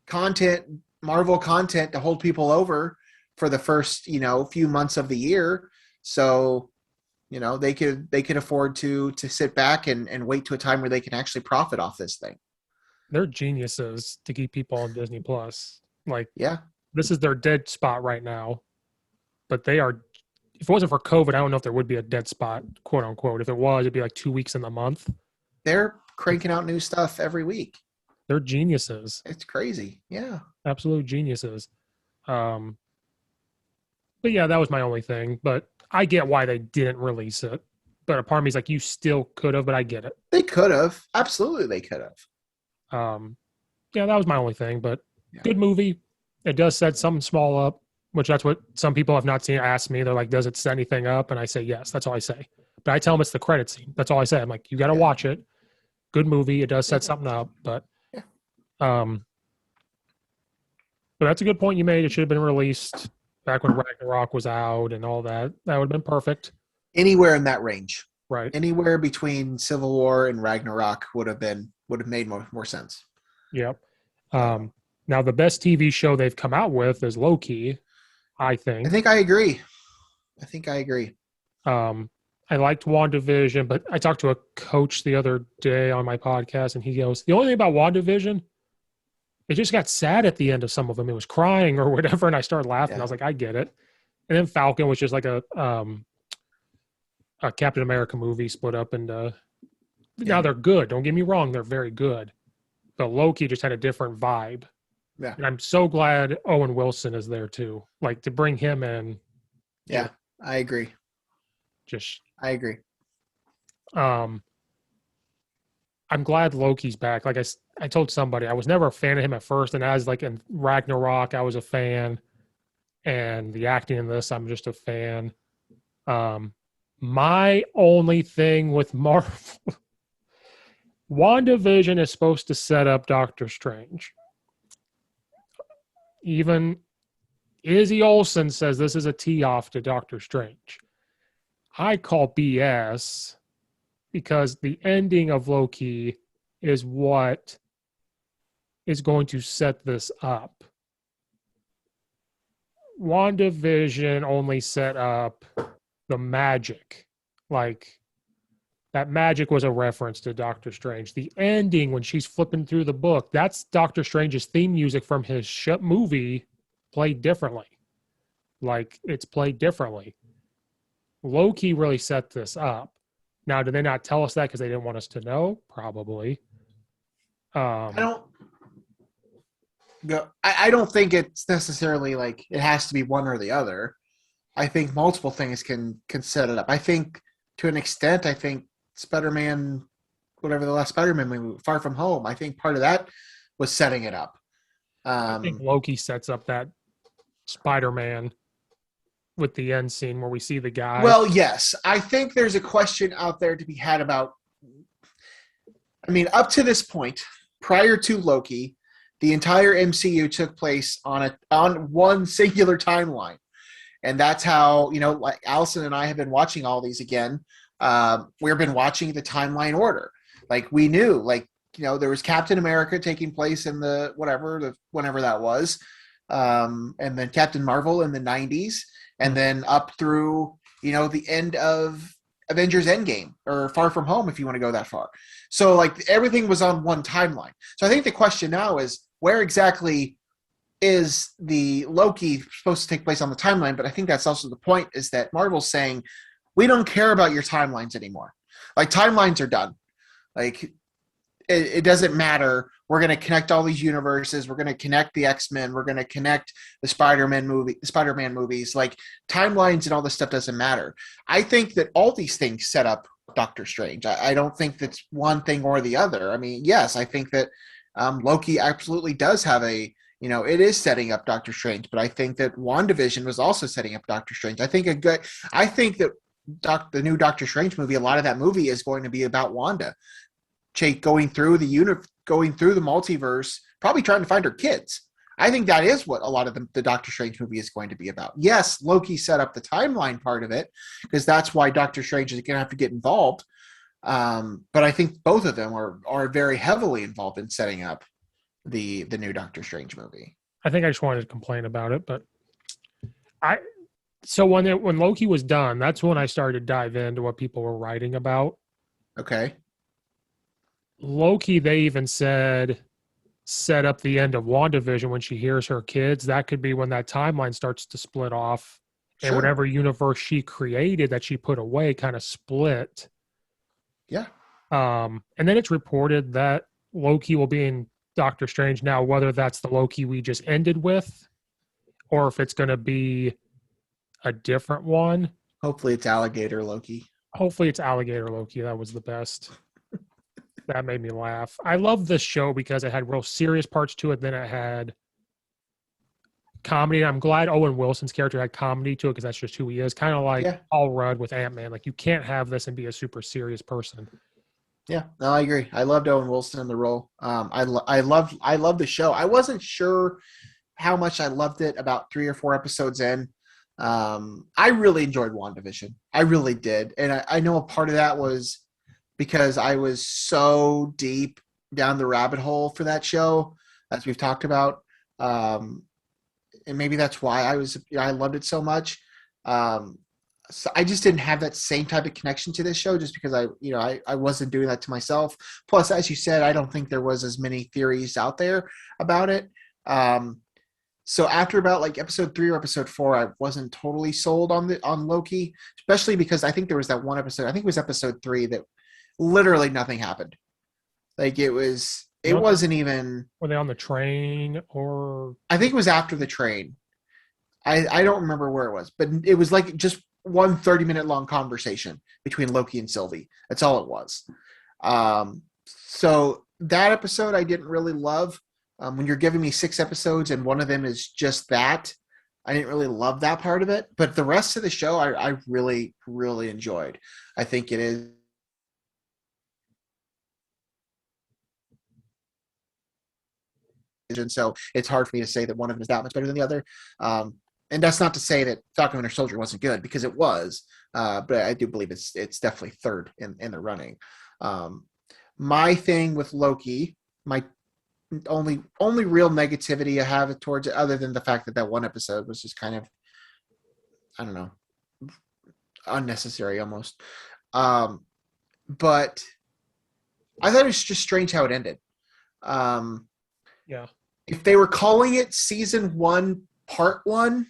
content, Marvel content, to hold people over for the first, few months of the year. So, they could afford to sit back and wait to a time where they can actually profit off this thing. They're geniuses to keep people on Disney Plus. Like, yeah, this is their dead spot right now. But they are, if it wasn't for COVID, I don't know if there would be a dead spot, quote unquote. If it was, it'd be like 2 weeks in the month. They're cranking out new stuff every week. They're geniuses. It's crazy. Yeah. Absolute geniuses. But yeah, that was my only thing. But I get why they didn't release it. But a part of me is like, you still could have, but I get it. They could have. Absolutely, they could have. Yeah, that was my only thing. But yeah. Good movie. It does set something small up, which that's what some people have not seen ask me. They're like, does it set anything up? And I say, yes. That's all I say. But I tell them it's the credit scene. That's all I say. I'm like, you got to watch it. Good movie. It does set something up. But but that's a good point you made. It should have been released back when Ragnarok was out and all that. That would have been perfect. Anywhere in that range. Right. Anywhere between Civil War and Ragnarok would have made more sense. Yep. Now the best TV show they've come out with is Loki, I think. I think I agree. I liked WandaVision, but I talked to a coach the other day on my podcast, and he goes, the only thing about WandaVision, it just got sad at the end of some of them. It was crying or whatever, and I started laughing. I was like, I get it. And then Falcon was just like a Captain America movie split up into now they're good. Don't get me wrong, they're very good. But Loki just had a different vibe. Yeah. And I'm so glad Owen Wilson is there too. Like to bring him in. Yeah, I agree. I agree. I'm glad Loki's back. Like I told somebody, I was never a fan of him at first, and as like in Ragnarok, I was a fan, and the acting in this, I'm just a fan. My only thing with Marvel, WandaVision is supposed to set up Doctor Strange. Even Izzy Olsen says this is a tee-off to Doctor Strange. I call BS because the ending of Loki is what is going to set this up. WandaVision only set up the magic. Like, that magic was a reference to Doctor Strange. The ending, when she's flipping through the book, that's Doctor Strange's theme music from his movie played differently. Like, it's played differently. Loki really set this up. Now, did they not tell us that because they didn't want us to know? Probably. I don't think it's necessarily like it has to be one or the other. I think multiple things can set it up. I think to an extent, Spider-Man, whatever the last Spider-Man movie, Far From Home, I think part of that was setting it up. I think Loki sets up that Spider-Man with the end scene where we see the guy. Well, yes. I think there's a question out there to be had about, up to this point, prior to Loki, the entire MCU took place on one singular timeline. And that's how, like Allison and I have been watching all these again. We've been watching the timeline order. Like we knew, there was Captain America taking place in whenever that was. And then Captain Marvel in the 90s. And then up through, the end of Avengers Endgame or Far From Home, if you want to go that far. So everything was on one timeline. So I think the question now is where exactly is the Loki supposed to take place on the timeline, but I think that's also the point, is that Marvel's saying, we don't care about your timelines anymore. Like, timelines are done. Like, it doesn't matter. We're going to connect all these universes. We're going to connect the X-Men. We're going to connect the Spider-Man movies. Like, timelines and all this stuff doesn't matter. I think that all these things set up Doctor Strange. I don't think that's one thing or the other. I mean, yes, I think that Loki absolutely does have it is setting up Doctor Strange, but I think that WandaVision was also setting up Doctor Strange. I think that the new Doctor Strange movie, a lot of that movie is going to be about Wanda going through the multiverse, probably trying to find her kids. I think that is what a lot of the Doctor Strange movie is going to be about. Yes, Loki set up the timeline part of it, because that's why Doctor Strange is going to have to get involved. But I think both of them are very heavily involved in setting up the new Doctor Strange movie. I think I just wanted to complain about it, but when Loki was done, that's when I started to dive into what people were writing about. Okay. Loki, they even set up the end of WandaVision when she hears her kids. That could be when that timeline starts to split off, and whatever universe she created that she put away kind of split. Yeah. And then it's reported that Loki will be in Doctor Strange now, whether that's the Loki we just ended with, or if it's going to be a different one. Hopefully it's Alligator Loki. That was the best. That made me laugh. I love this show because it had real serious parts to it. Then it had comedy. I'm glad Owen Wilson's character had comedy to it, because that's just who he is. Kind of like Paul Rudd with Ant-Man. Like, you can't have this and be a super serious person. Yeah, no, I agree. I loved Owen Wilson in the role. I love the show. I wasn't sure how much I loved it about 3 or 4 episodes in. I really enjoyed WandaVision. I really did. And I know a part of that was because I was so deep down the rabbit hole for that show, as we've talked about. And maybe that's why I loved it so much. So I just didn't have that same type of connection to this show, just because I wasn't doing that to myself. Plus, as you said, I don't think there was as many theories out there about it. So after about like episode 3 or episode 4, I wasn't totally sold on Loki, especially because I think there was that one episode, I think it was episode 3, that literally nothing happened. Like, wasn't even. Were they on the train, or? I think it was after the train. I don't remember where it was, but it was like just one 30-minute long conversation between Loki and Sylvie. That's all it was. So that episode I didn't really love. When you're giving me 6 episodes and one of them is just that, I didn't really love that part of it. But the rest of the show I really, really enjoyed. I think it is. And so it's hard for me to say that one of them is that much better than the other. And that's not to say that Falcon Winter Soldier wasn't good, because it was. But I do believe it's definitely third in the running. My thing with Loki, my only real negativity I have towards it, other than the fact that one episode was just kind of, I don't know, unnecessary almost. But I thought it was just strange how it ended. Yeah. If they were calling it season 1, part 1,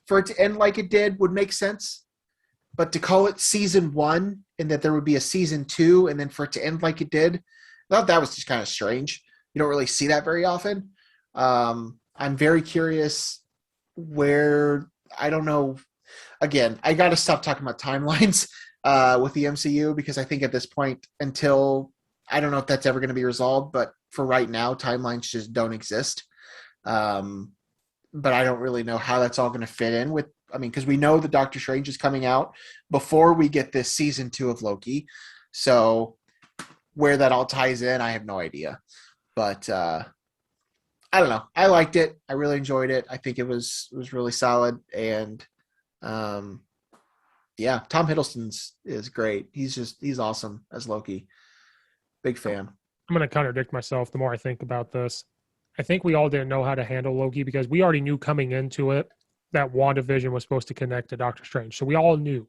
for it to end like it did would make sense. But to call it season 1 and that there would be a season 2 and then for it to end like it did, I thought that was just kind of strange. You don't really see that very often. I'm very curious where, I don't know. Again, I got to stop talking about timelines with the MCU, because I think at this point, until, I don't know if that's ever going to be resolved, but for right now, timelines just don't exist. But I don't really know how that's all going to fit in with, because we know that Doctor Strange is coming out before we get this season 2 of Loki. So where that all ties in, I have no idea. But I don't know. I liked it. I really enjoyed it. I think it was really solid. And Tom Hiddleston is great. He's awesome as Loki. Big fan. I'm going to contradict myself the more I think about this. I think we all didn't know how to handle Loki, because we already knew coming into it that WandaVision was supposed to connect to Doctor Strange. So we all knew.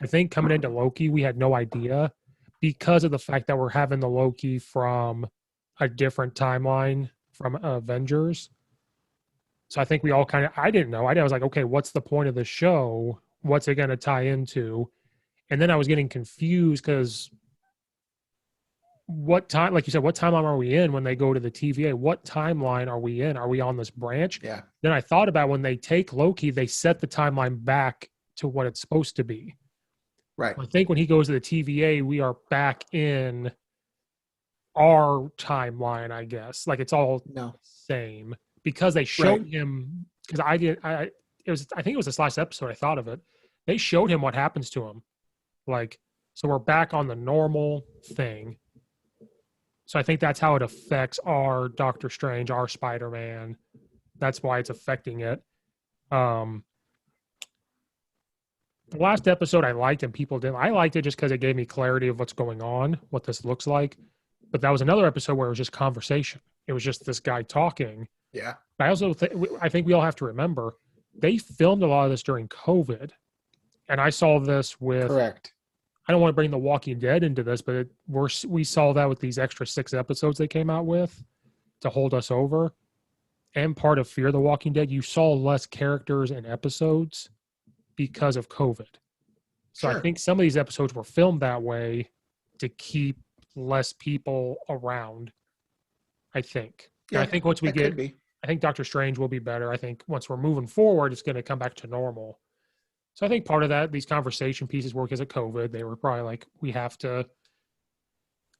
I think coming into Loki, we had no idea, because of the fact that we're having the Loki from a different timeline from Avengers. So I think we all I didn't know. I was like, okay, what's the point of the show? What's it going to tie into? And then I was getting confused because what time, like you said, what timeline are we in when they go to the TVA? What timeline are we in? Are we on this branch? Yeah. Then I thought about when they take Loki, they set the timeline back to what it's supposed to be. Right. I think when he goes to the TVA, we are back in our timeline, I guess. Like it's all the same because they showed him. Because I think it was this last episode. I thought of it. They showed him what happens to him. Like, so we're back on the normal thing. So I think that's how it affects our Doctor Strange, our Spider-Man. That's why it's affecting it. The last episode I liked and people didn't. I liked it just because it gave me clarity of what's going on, what this looks like. But that was another episode where it was just conversation. It was just this guy talking. Yeah. But I think we all have to remember they filmed a lot of this during COVID. And I saw this with... Correct. I don't want to bring The Walking Dead into this, but we saw that with these extra 6 episodes they came out with to hold us over. And part of Fear the Walking Dead, you saw less characters and episodes because of COVID. So I think some of these episodes were filmed that way to keep less people around, I think. Yeah, and I think once we get... I think Doctor Strange will be better. I think once we're moving forward, it's going to come back to normal. So I think part of that, these conversation pieces were because of COVID. They were probably like, we have to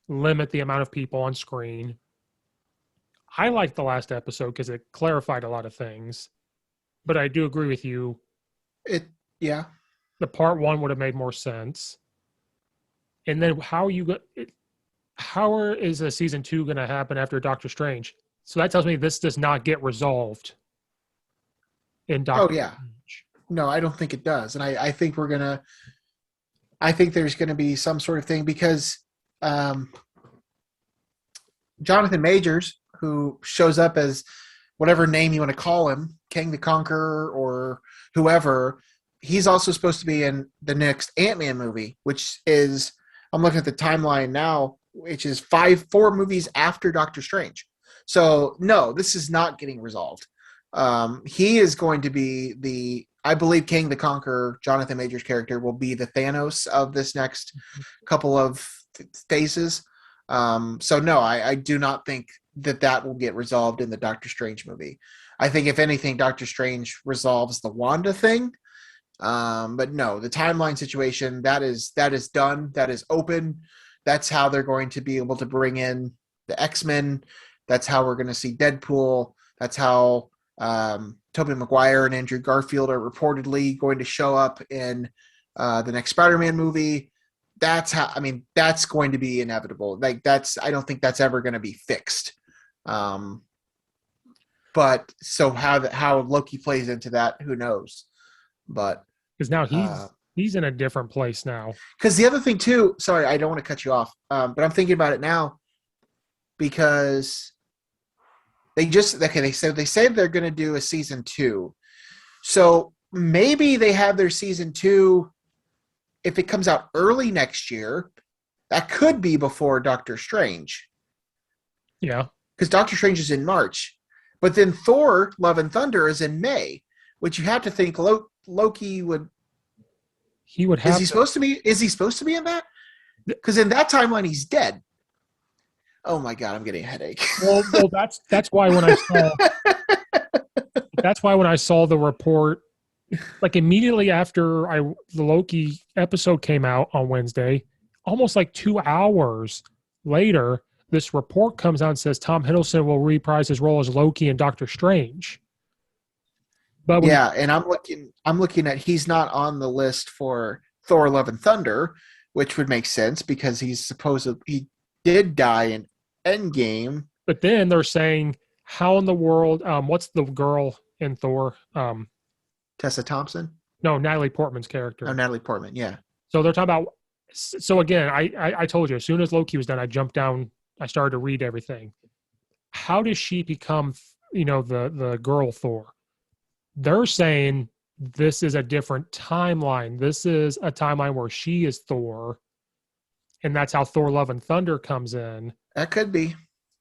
limit the amount of people on screen. I liked the last episode because it clarified a lot of things. But I do agree with you. The part 1 would have made more sense. And then how is a season 2 going to happen after Doctor Strange? So that tells me this does not get resolved in Doctor Strange. No, I don't think it does. And I think I think there's going to be some sort of thing because Jonathan Majors, who shows up as whatever name you want to call him, Kang the Conqueror or whoever, he's also supposed to be in the next Ant-Man movie, which is, I'm looking at the timeline now, which is 4 movies after Doctor Strange. So, no, this is not getting resolved. He is going to be I believe Kang the Conqueror, Jonathan Majors' character, will be the Thanos of this next couple of phases. So, no, I do not think that will get resolved in the Doctor Strange movie. I think, if anything, Doctor Strange resolves the Wanda thing. But no, the timeline situation, that is done. That is open. That's how they're going to be able to bring in the X-Men. That's how we're going to see Deadpool. That's how Tobey Maguire and Andrew Garfield are reportedly going to show up in the next Spider-Man movie. That's going to be inevitable. I don't think that's ever going to be fixed. But so how Loki plays into that, who knows? But because now he's in a different place now. Because the other thing too, sorry, I don't want to cut you off, but I'm thinking about it now because they say they're going to do a season 2. So maybe they have their season 2. If it comes out early next year, that could be before Doctor Strange. Yeah. Because Doctor Strange is in March. But then Thor, Love and Thunder is in May, which you have to think Loki would... He would have... Is he supposed to be in that? Because in that timeline, he's dead. Oh my God, I'm getting a headache. Well, that's why when I saw the report, like immediately after the Loki episode came out on Wednesday, almost like 2 hours later, this report comes out and says Tom Hiddleston will reprise his role as Loki in Doctor Strange. But and I'm looking at, he's not on the list for Thor: Love and Thunder, which would make sense because he did die in Endgame. But then they're saying, how in the world, what's the girl in Thor? Tessa Thompson? No, Natalie Portman's character. Oh, Natalie Portman, yeah. So they're talking about, so again, I told you, as soon as Loki was done, I jumped down, I started to read everything. How does she become, the girl Thor? They're saying this is a different timeline. This is a timeline where she is Thor, and that's how Thor: Love and Thunder comes in. That could be.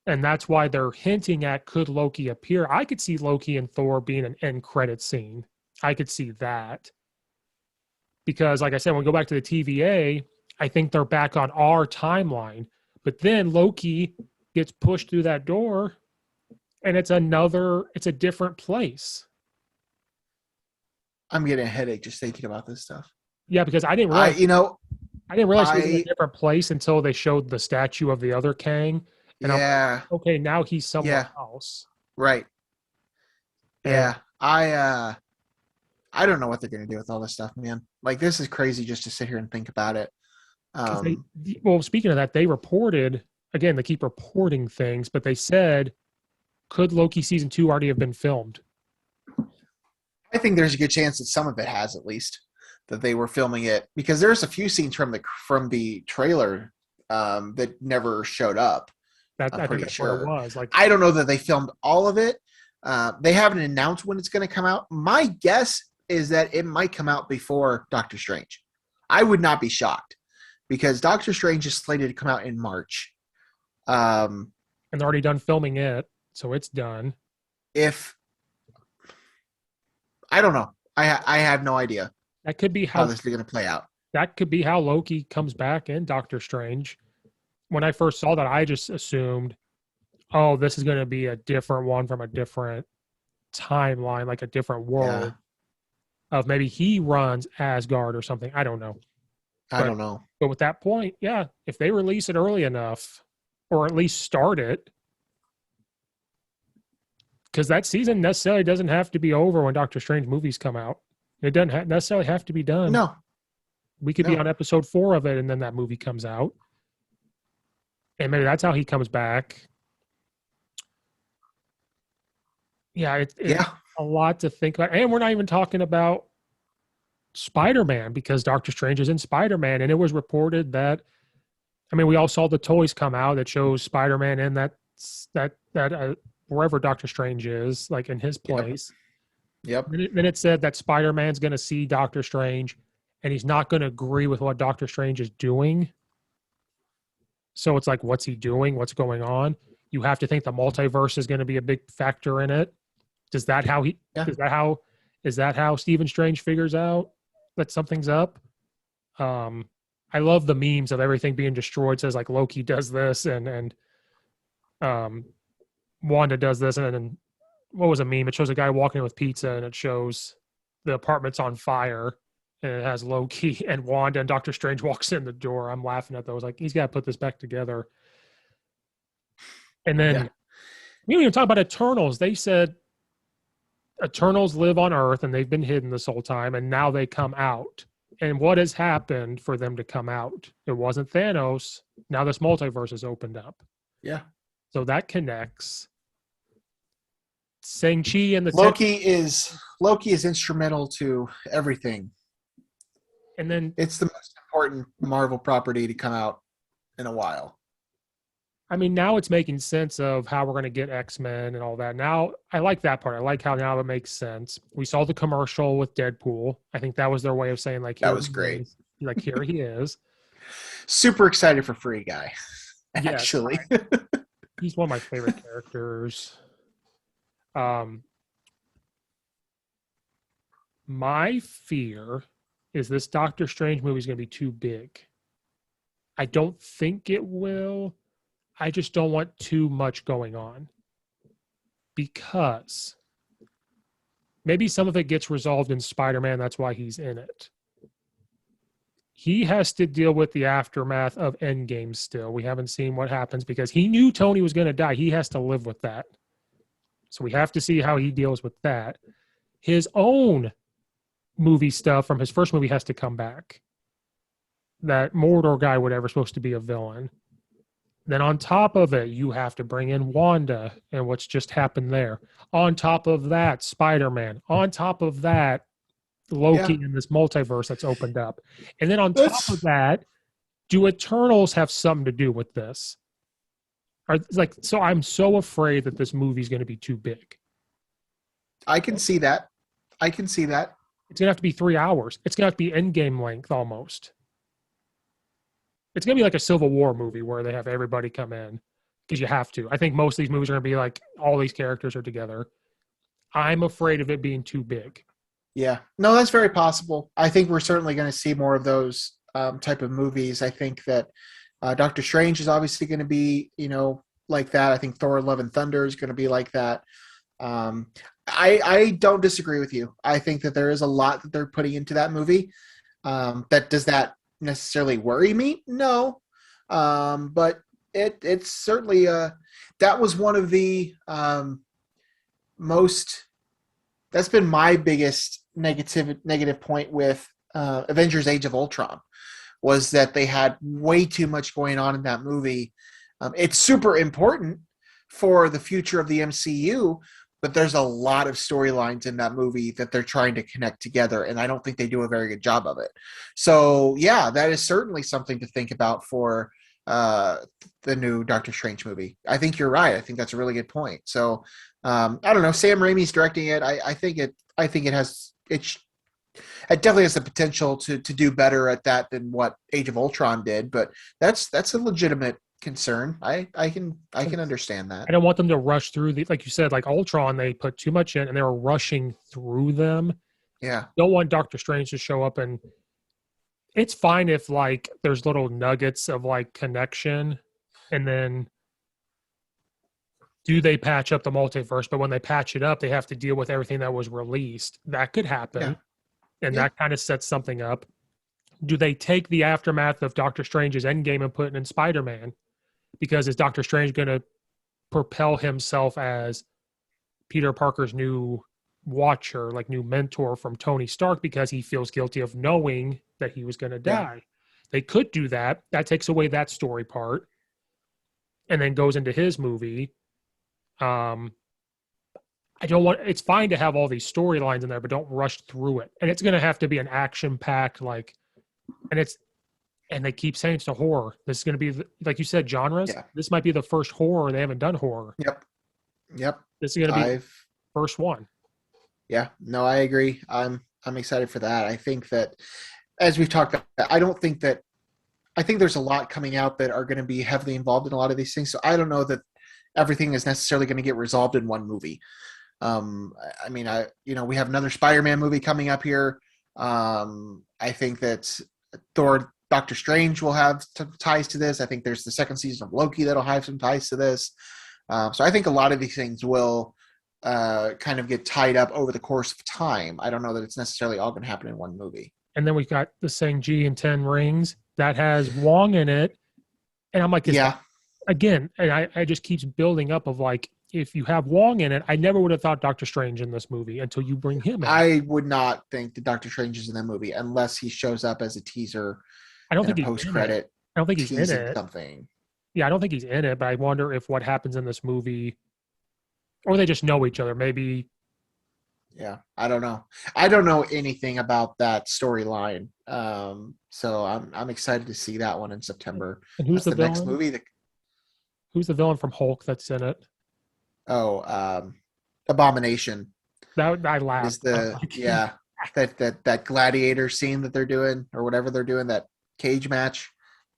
And that's why they're hinting at, could Loki appear? I could see Loki and Thor being an end credit scene. I could see that. Because, like I said, when we go back to the TVA, I think they're back on our timeline. But then Loki gets pushed through that door, and it's a different place. I'm getting a headache just thinking about this stuff. Yeah, because I didn't realize it was in a different place until they showed the statue of the other Kang. And I'm like, okay, now he's somewhere else. Right. Yeah. I don't know what they're going to do with all this stuff, man. Like, this is crazy just to sit here and think about it. Well, speaking of that, they reported, again, they keep reporting things, but they said, could Loki season 2 already have been filmed? I think there's a good chance that some of it has, at least, that they were filming it, because there's a few scenes from the trailer that never showed up. I think that's where it was. Like, I don't know that they filmed all of it. They haven't announced when it's going to come out. My guess is that it might come out before Doctor Strange. I would not be shocked, because Doctor Strange is slated to come out in March. And they're already done filming it, so it's done. I don't know. I have no idea. That could be how this is going to play out. That could be how Loki comes back in Doctor Strange. When I first saw that, I just assumed, oh, this is going to be a different one from a different timeline, like a different world. Of maybe he runs Asgard or something. I don't know. I don't know. But with that point, if they release it early enough, or at least start it, because that season necessarily doesn't have to be over when Doctor Strange movies come out. It doesn't necessarily have to be done. No. We could be on episode 4 of it, and then that movie comes out. And maybe that's how he comes back. Yeah, it's a lot to think about. And we're not even talking about Spider-Man, because Doctor Strange is in Spider-Man. And it was reported that, we all saw the toys come out that shows Spider-Man in that wherever Doctor Strange is, like in his place. Yep. Then it said that Spider-Man's going to see Doctor Strange, and he's not going to agree with what Doctor Strange is doing. So it's like, what's he doing? What's going on? You have to think the multiverse is going to be a big factor in it. Is that how Stephen Strange figures out that something's up? I love the memes of everything being destroyed. It says like Loki does this and Wanda does this, and then what was a meme? It shows a guy walking with pizza, and it shows the apartment's on fire, and it has Loki and Wanda, and Doctor Strange walks in the door. I'm laughing at those. Like, he's got to put this back together. And then we didn't even talk about Eternals. They said Eternals live on Earth, and they've been hidden this whole time, and now they come out. And what has happened for them to come out? It wasn't Thanos. Now this multiverse is opened up. Yeah. So that connects. Shang-Chi and the Loki is instrumental to everything. And then it's the most important Marvel property to come out in a while. Now it's making sense of how we're going to get X-Men and all that. Now, I like that part. I like how now it makes sense. We saw the commercial with Deadpool. I think that was their way of saying, like, that was great. Like, here he is. Super excited for Free Guy, actually. Yes, he's one of my favorite characters. My fear is this Doctor Strange movie is going to be too big. I don't think it will. I just don't want too much going on, because maybe some of it gets resolved in Spider-Man. That's why he's in it. He has to deal with the aftermath of Endgame still. We haven't seen what happens, because he knew Tony was going to die. He has to live with that. So we have to see how he deals with that. His own movie stuff from his first movie has to come back. That Mordor guy, whatever, supposed to be a villain. Then on top of it, you have to bring in Wanda and what's just happened there. On top of that, Spider-Man. On top of that, Loki in this multiverse that's opened up. And then on top of that, do Eternals have something to do with this? So I'm so afraid that this movie is going to be too big. I can see that. It's going to have to be 3 hours. It's going to have to be Endgame length almost. It's going to be like a Civil War movie where they have everybody come in. because you have to. I think most of these movies are going to be like all these characters are together. I'm afraid of it being too big. Yeah, no, that's very possible. I think we're certainly going to see more of those type of movies. I think that Doctor Strange is obviously going to be, like that. I think Thor: Love and Thunder is going to be like that. I don't disagree with you. I think that there is a lot that they're putting into that movie. Does that necessarily worry me? No, but it's certainly that was one of the most. That's been my biggest negative point with Avengers: Age of Ultron, was that they had way too much going on in that movie. It's super important for the future of the MCU, but there's a lot of storylines in that movie that they're trying to connect together, and I don't think they do a very good job of it. So, yeah, that is certainly something to think about for the new Doctor Strange movie. I think you're right. I think that's a really good point. So, I don't know. Sam Raimi's directing it. I think it definitely has the potential to do better at that than what Age of Ultron did. But that's a legitimate concern. I can understand that. I don't want them to rush through like you said, like Ultron, they put too much in and they were rushing through them. Yeah. Don't want Doctor Strange to show up, and it's fine if like there's little nuggets of like connection, and then do they patch up the multiverse? But when they patch it up, they have to deal with everything that was released. That could happen. Yeah. And that kind of sets something up. Do they take the aftermath of Doctor Strange's Endgame and put it in Spider-Man? Because is Doctor Strange going to propel himself as Peter Parker's new watcher, like new mentor from Tony Stark, because he feels guilty of knowing that he was going to die? Yeah. They could do that. That takes away that story part and then goes into his movie. It's fine to have all these storylines in there, but don't rush through it. And it's going to have to be an action-packed, and they keep saying it's a horror. This is going to be, like you said, genres. Yeah. This might be the first horror. They haven't done horror. Yep. This is going to be the first one. Yeah, no, I agree. I'm excited for that. I think that, as we've talked about, I think there's a lot coming out that are going to be heavily involved in a lot of these things. So I don't know that everything is necessarily going to get resolved in one movie. We have another Spider-Man movie coming up here. I think that Doctor Strange will have ties to this. I think there's the second season of Loki that'll have some ties to this. So I think a lot of these things will kind of get tied up over the course of time. I don't know that it's necessarily all going to happen in one movie. And then we've got the Shang-Chi and 10 Rings that has Wong in it. And I'm like, again, and I just keeps building up of like, if you have Wong in it, I never would have thought Doctor Strange in this movie until you bring him in. I would not think that Doctor Strange is in that movie unless he shows up as a teaser. I don't think he's post-credit. I don't think he's in it. Something. Yeah, I don't think he's in it, but I wonder if what happens in this movie, or they just know each other. Maybe. Yeah, I don't know. I don't know anything about that storyline. So I'm excited to see that one in September. And who's the villain? Next movie? Who's the villain from Hulk that's in it? Oh, Abomination. That I laughed. That gladiator scene that they're doing, or whatever they're doing, that cage match.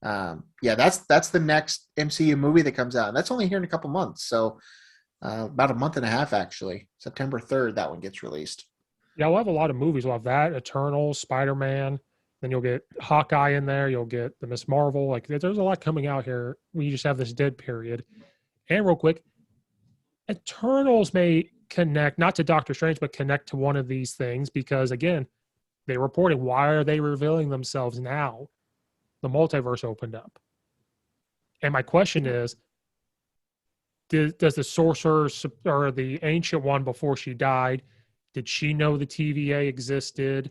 That's the next MCU movie that comes out, and that's only here in a couple months. So about a month and a half, actually. September 3rd, that one gets released. Yeah, we'll have a lot of movies. We'll have that, Eternals, Spider-Man. Then you'll get Hawkeye in there. You'll get the Miss Marvel. Like, there's a lot coming out here. We just have this dead period. And real quick, Eternals may connect, not to Doctor Strange, but connect to one of these things because, again, they're reporting, why are they revealing themselves now? The multiverse opened up. And my question is, does the sorcerer or the ancient one before she died, did she know the TVA existed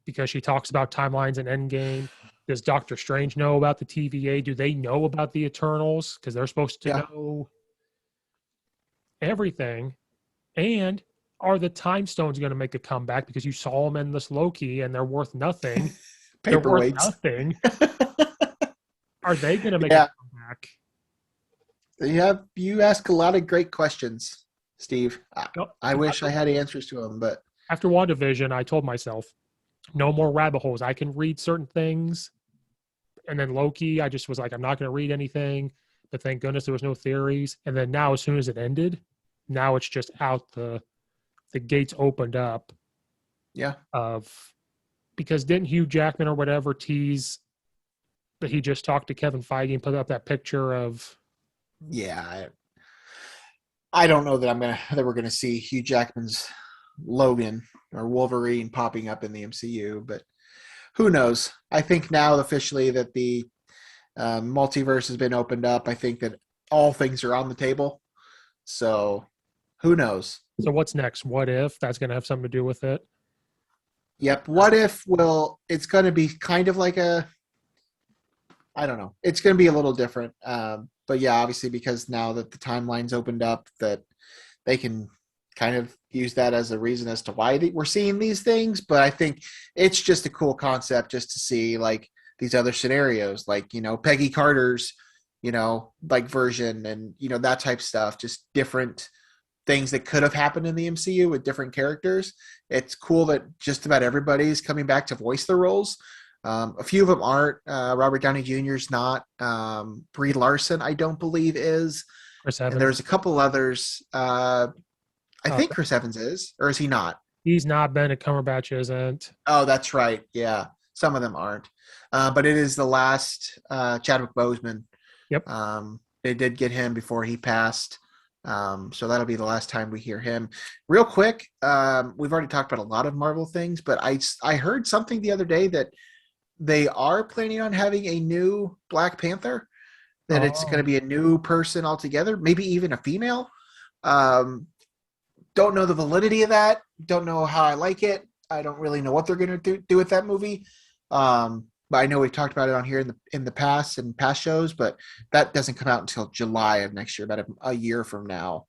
because she talks about timelines and Endgame? Does Doctor Strange know about the TVA? Do they know about the Eternals? Because they're supposed to know everything. And are the time stones going to make a comeback? Because you saw them in this Loki and they're worth nothing. They're worth nothing. Are they going to make a comeback? You ask a lot of great questions, Steve. I wish I had answers to them, but after WandaVision, I told myself, no more rabbit holes. I can read certain things. And then Loki, I just was like, I'm not going to read anything. but thank goodness there was no theories. And then now, as soon as it ended, now it's just out the gates opened up. Yeah. Because didn't Hugh Jackman or whatever tease that he just talked to Kevin Feige and put up that picture of? Yeah. I don't know that we're gonna see Hugh Jackman's Logan or Wolverine popping up in the MCU, but who knows? I think now officially that the multiverse has been opened up. I think that all things are on the table. So who knows? So what's next? What if that's going to have something to do with it? Yep. What if? Well, it's going to be kind of like I don't know. It's going to be a little different. But yeah, obviously because now that the timeline's opened up, that they can kind of use that as a reason as to why we're seeing these things. But I think it's just a cool concept just to see like these other scenarios, like, Peggy Carter's, like version and, that type of stuff, just different things that could have happened in the MCU with different characters. It's cool that just about everybody's coming back to voice their roles. A few of them aren't. Robert Downey Jr. is not. Brie Larson, I don't believe, is. Chris Evans. And there's a couple others. I think Chris Evans is, or is he not? He's not. Benedict Cumberbatch isn't. Oh, that's right. Yeah, some of them aren't. But it is the last Chadwick Boseman. Yep. They did get him before he passed. So that'll be the last time we hear him. Real quick, we've already talked about a lot of Marvel things, but I heard something the other day that they are planning on having a new Black Panther, that it's going to be a new person altogether, maybe even a female. Don't know the validity of that. Don't know how I like it. I don't really know what they're going to do with that movie. But I know we've talked about it on here in the past and past shows, but that doesn't come out until July of next year, about a year from now.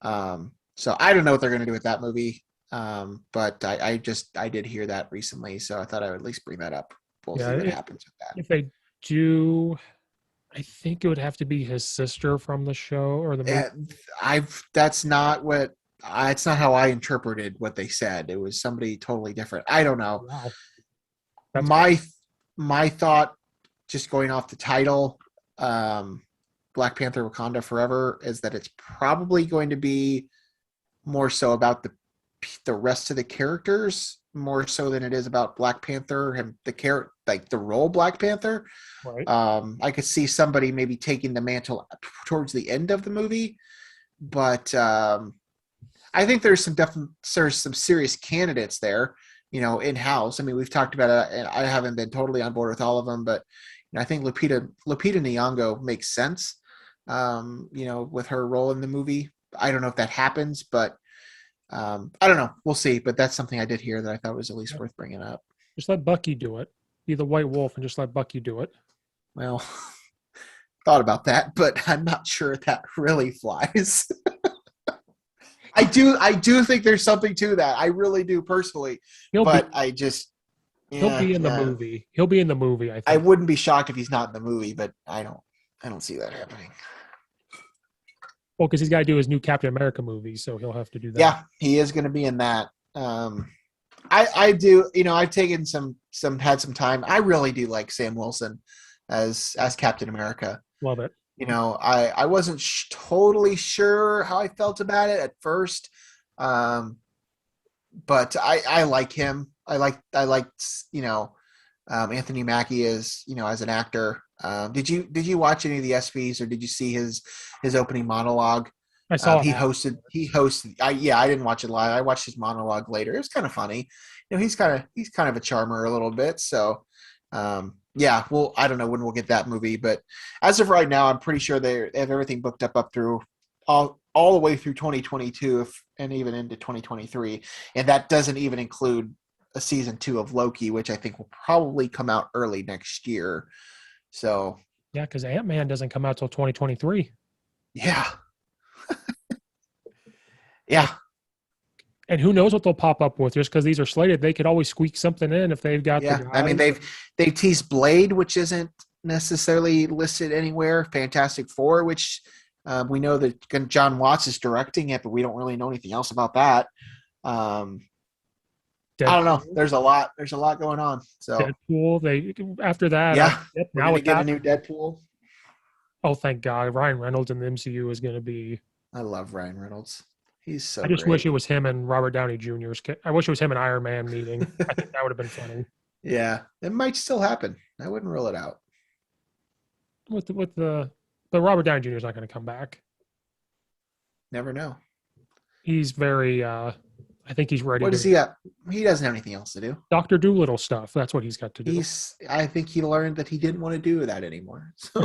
So I don't know what they're going to do with that movie. But I did hear that recently, so I thought I would at least bring that up. We'll see what happens with that. If they do, I think it would have to be his sister from the show or the movie. That's not how I interpreted what they said. It was somebody totally different. I don't know. Wow. My thought, just going off the title, Black Panther Wakanda Forever, is that it's probably going to be more so about the rest of the characters, more so than it is about Black Panther and the role Black Panther. Right. I could see somebody maybe taking the mantle towards the end of the movie, but I think there's some serious candidates there, in-house. I mean, we've talked about it, and I haven't been totally on board with all of them, but I think Lupita Nyong'o makes sense, with her role in the movie. I don't know if that happens, but I don't know. We'll see. But that's something I did hear that I thought was at least worth bringing up. Just let Bucky do it. Be the White Wolf and just let Bucky do it. Well, thought about that, but I'm not sure that really flies. I do think there's something to that. I really do personally. He'll be in the movie. He'll be in the movie, I think. I wouldn't be shocked if he's not in the movie, but I don't see that happening. Well, because he's got to do his new Captain America movie, so he'll have to do that. Yeah, he is going to be in that. I do. I've taken had some time. I really do like Sam Wilson as Captain America. Love it. I wasn't totally sure how I felt about it at first, but I like him. I like Anthony Mackie as as an actor. Did you watch any of the SVs, or did you see his opening monologue? I saw he hosted. I didn't watch it live. I watched his monologue later. It was kind of funny. He's kind of a charmer a little bit. So. Well, I don't know when we'll get that movie, but as of right now, I'm pretty sure they have everything booked up through all the way through 2022 and even into 2023. And that doesn't even include a season 2 of Loki, which I think will probably come out early next year. So yeah, because Ant-Man doesn't come out till 2023. Yeah. Yeah. And who knows what they'll pop up with? Just because these are slated, they could always squeak something in if they've got. Yeah, I mean they've teased Blade, which isn't necessarily listed anywhere. Fantastic Four, which we know that John Watts is directing it, but we don't really know anything else about that. I don't know. There's a lot going on. So Deadpool. After that. Yeah. Now we get a new Deadpool. Oh, thank God. Ryan Reynolds in the MCU is going to be... I love Ryan Reynolds. He's so I just great. wish it was him and Robert Downey Jr.'s... I wish it was him and Iron Man meeting. I think that would have been funny. Yeah, it might still happen. I wouldn't rule it out. But Robert Downey Jr. is not going to come back. Never know. He's very... I think he's ready. What does he got? He doesn't have anything else to do. Dr. Doolittle stuff. That's what he's got to do. I think he learned that he didn't want to do that anymore. So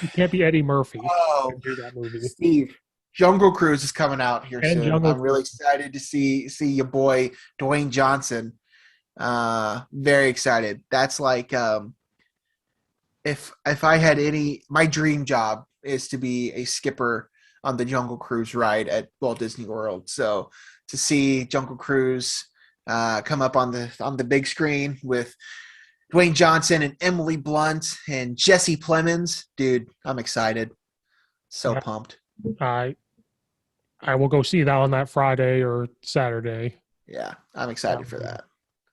you can't be Eddie Murphy. Oh, do that movie. Steve, Jungle Cruise is coming out here soon. I'm really excited to see your boy Dwayne Johnson. Very excited. That's like if I had my dream job is to be a skipper on the Jungle Cruise ride at Walt Disney World. So to see Jungle Cruise come up on the big screen with Dwayne Johnson and Emily Blunt and Jesse Plemons, dude, I'm excited. So pumped. I will go see that on that Friday or Saturday. Yeah, I'm excited for that.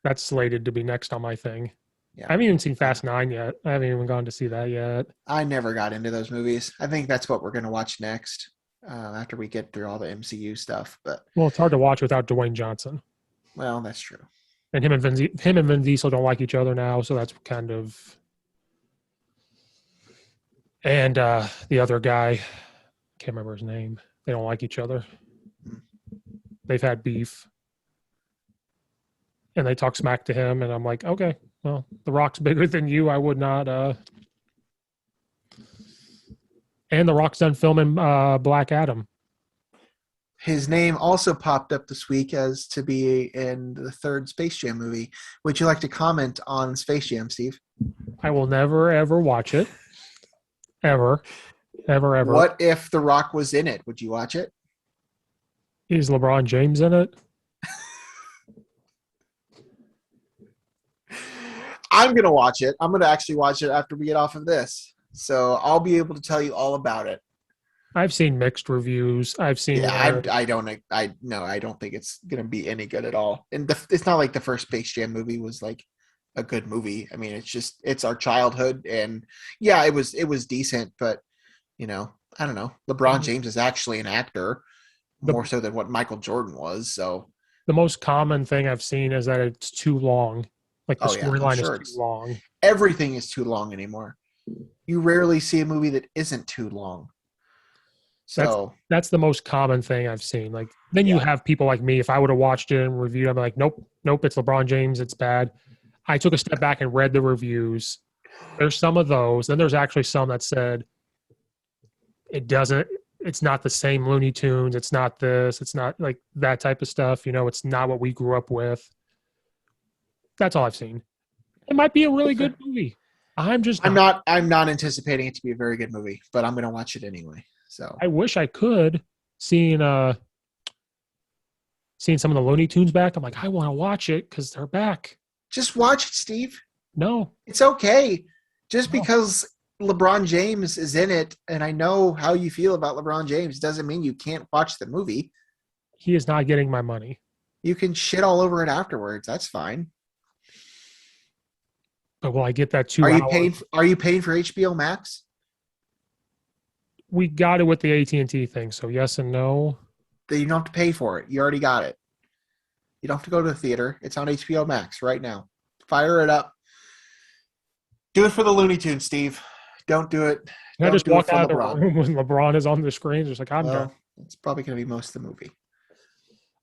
That's slated to be next on my thing. Yeah. I haven't even seen Fast 9 yet. I haven't even gone to see that yet. I never got into those movies. I think that's what we're going to watch next. After we get through all the MCU stuff, well, it's hard to watch without Dwayne Johnson. Well, that's true. And him and Vin Diesel don't like each other now, so that's kind of. And the other guy, can't remember his name. They don't like each other. They've had beef, and they talk smack to him, and I'm like, okay, well, The Rock's bigger than you. I would not. And The Rock's done filming Black Adam. His name also popped up this week as to be in the third Space Jam movie. Would you like to comment on Space Jam, Steve? I will never, ever watch it. Ever. Ever, ever. What if The Rock was in it? Would you watch it? Is LeBron James in it? I'm going to watch it. I'm going to actually watch it after we get off of this. So I'll be able to tell you all about it. I've seen mixed reviews. I've seen. Yeah, I don't think it's gonna be any good at all. And it's not like the first Space Jam movie was like a good movie. I mean, it's our childhood, and yeah, it was decent, but I don't know. LeBron James is actually an actor more so than what Michael Jordan was. So the most common thing I've seen is that it's too long. Like the storyline is too long. Everything is too long anymore. You rarely see a movie that isn't too long. So that's the most common thing I've seen. Like then you have people like me. If I would have watched it and reviewed, I'm like, nope, it's LeBron James. It's bad. I took a step back and read the reviews. There's some of those. Then there's actually some that said it's not the same Looney Tunes. It's not this. It's not like that type of stuff. It's not what we grew up with. That's all I've seen. It might be a really good movie. I'm not anticipating it to be a very good movie, but I'm going to watch it anyway. So I wish I could seeing some of the Looney Tunes back. I'm like, I want to watch it because they're back. Just watch it, Steve. No, it's okay. Just because LeBron James is in it, and I know how you feel about LeBron James, doesn't mean you can't watch the movie. He is not getting my money. You can shit all over it afterwards. That's fine. But will I get that 2 hours? Are you paying for HBO Max? We got it with the AT&T thing, so yes and no. Then you don't have to pay for it. You already got it. You don't have to go to the theater. It's on HBO Max right now. Fire it up. Do it for the Looney Tunes, Steve. Don't do it. I just walk out of the room when LeBron is on the screen. Just like, I'm done. It's probably going to be most of the movie.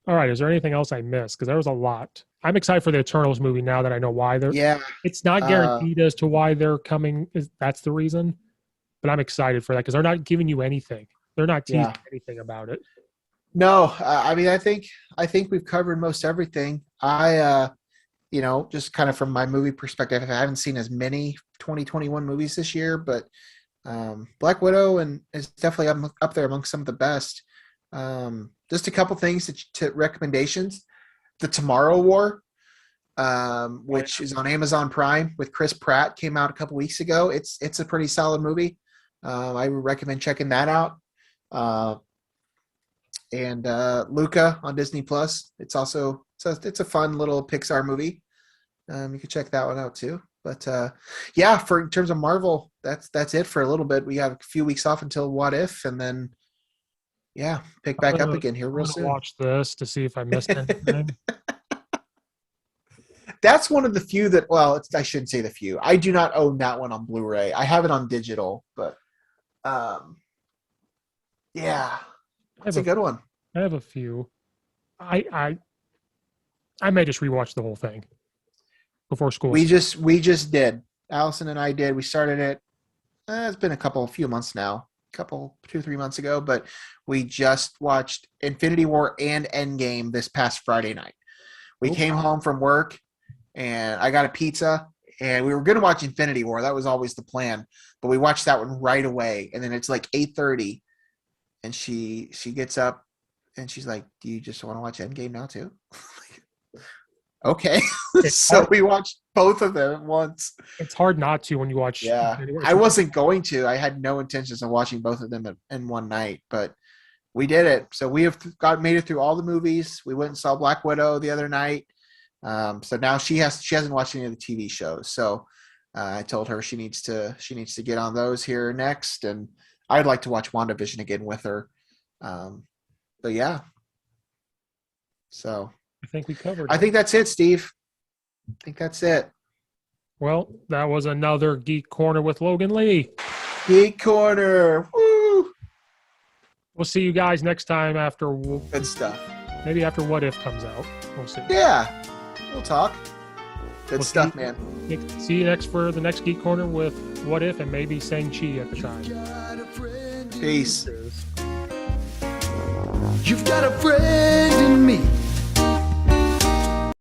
All right. Is there anything else I missed? Because there was a lot. I'm excited for the Eternals movie now that I know why they're. Yeah. It's not guaranteed as to why they're coming. That's the reason. But I'm excited for that because they're not giving you anything. They're not teasing anything about it. No, I mean, I think we've covered most everything. Just kind of from my movie perspective, I haven't seen as many 2021 movies this year, but Black Widow is definitely up there among some of the best. Just a couple things to recommendations. The Tomorrow War, which is on Amazon Prime with Chris Pratt, came out a couple weeks ago. It's a pretty solid movie. I would recommend checking that out. And Luca on Disney Plus. It's a fun little Pixar movie. You can check that one out too. But yeah, for in terms of Marvel, that's it for a little bit. We have a few weeks off until What If, and then pick back up again here real soon. Watch this to see if I missed anything. That's one of the few that, I shouldn't say the few. I do not own that one on Blu-ray. I have it on digital, but it's a good one. I have a few. I may just rewatch the whole thing before school. We just did. Allison and I did. We started it. It's been a few months now. 2-3 months ago, but we just watched Infinity War and Endgame this past Friday night. We came home from work and I got a pizza and we were going to watch Infinity War. That was always the plan, but we watched that one right away. And then it's like 8:30 and she gets up and she's like, "Do you just want to watch Endgame now too?" Okay. So we watched both of them at once. It's hard not to when you watch. Yeah. I wasn't going to. I had no intentions of watching both of them in one night, but we did it. So we have made it through all the movies. We went and saw Black Widow the other night. So now she hasn't watched any of the TV shows. So I told her she needs to get on those here next. And I'd like to watch WandaVision again with her. But yeah. So I think we covered it. I think that's it, Steve. I think that's it. Well, that was another Geek Corner with Logan Lee. Geek Corner. Woo! We'll see you guys next time after... Good stuff. Maybe after What If comes out. We'll see. Yeah. We'll talk. Good stuff, man. See you next for the next Geek Corner with What If and maybe Shang-Chi at the time. Peace. You've got a friend in me.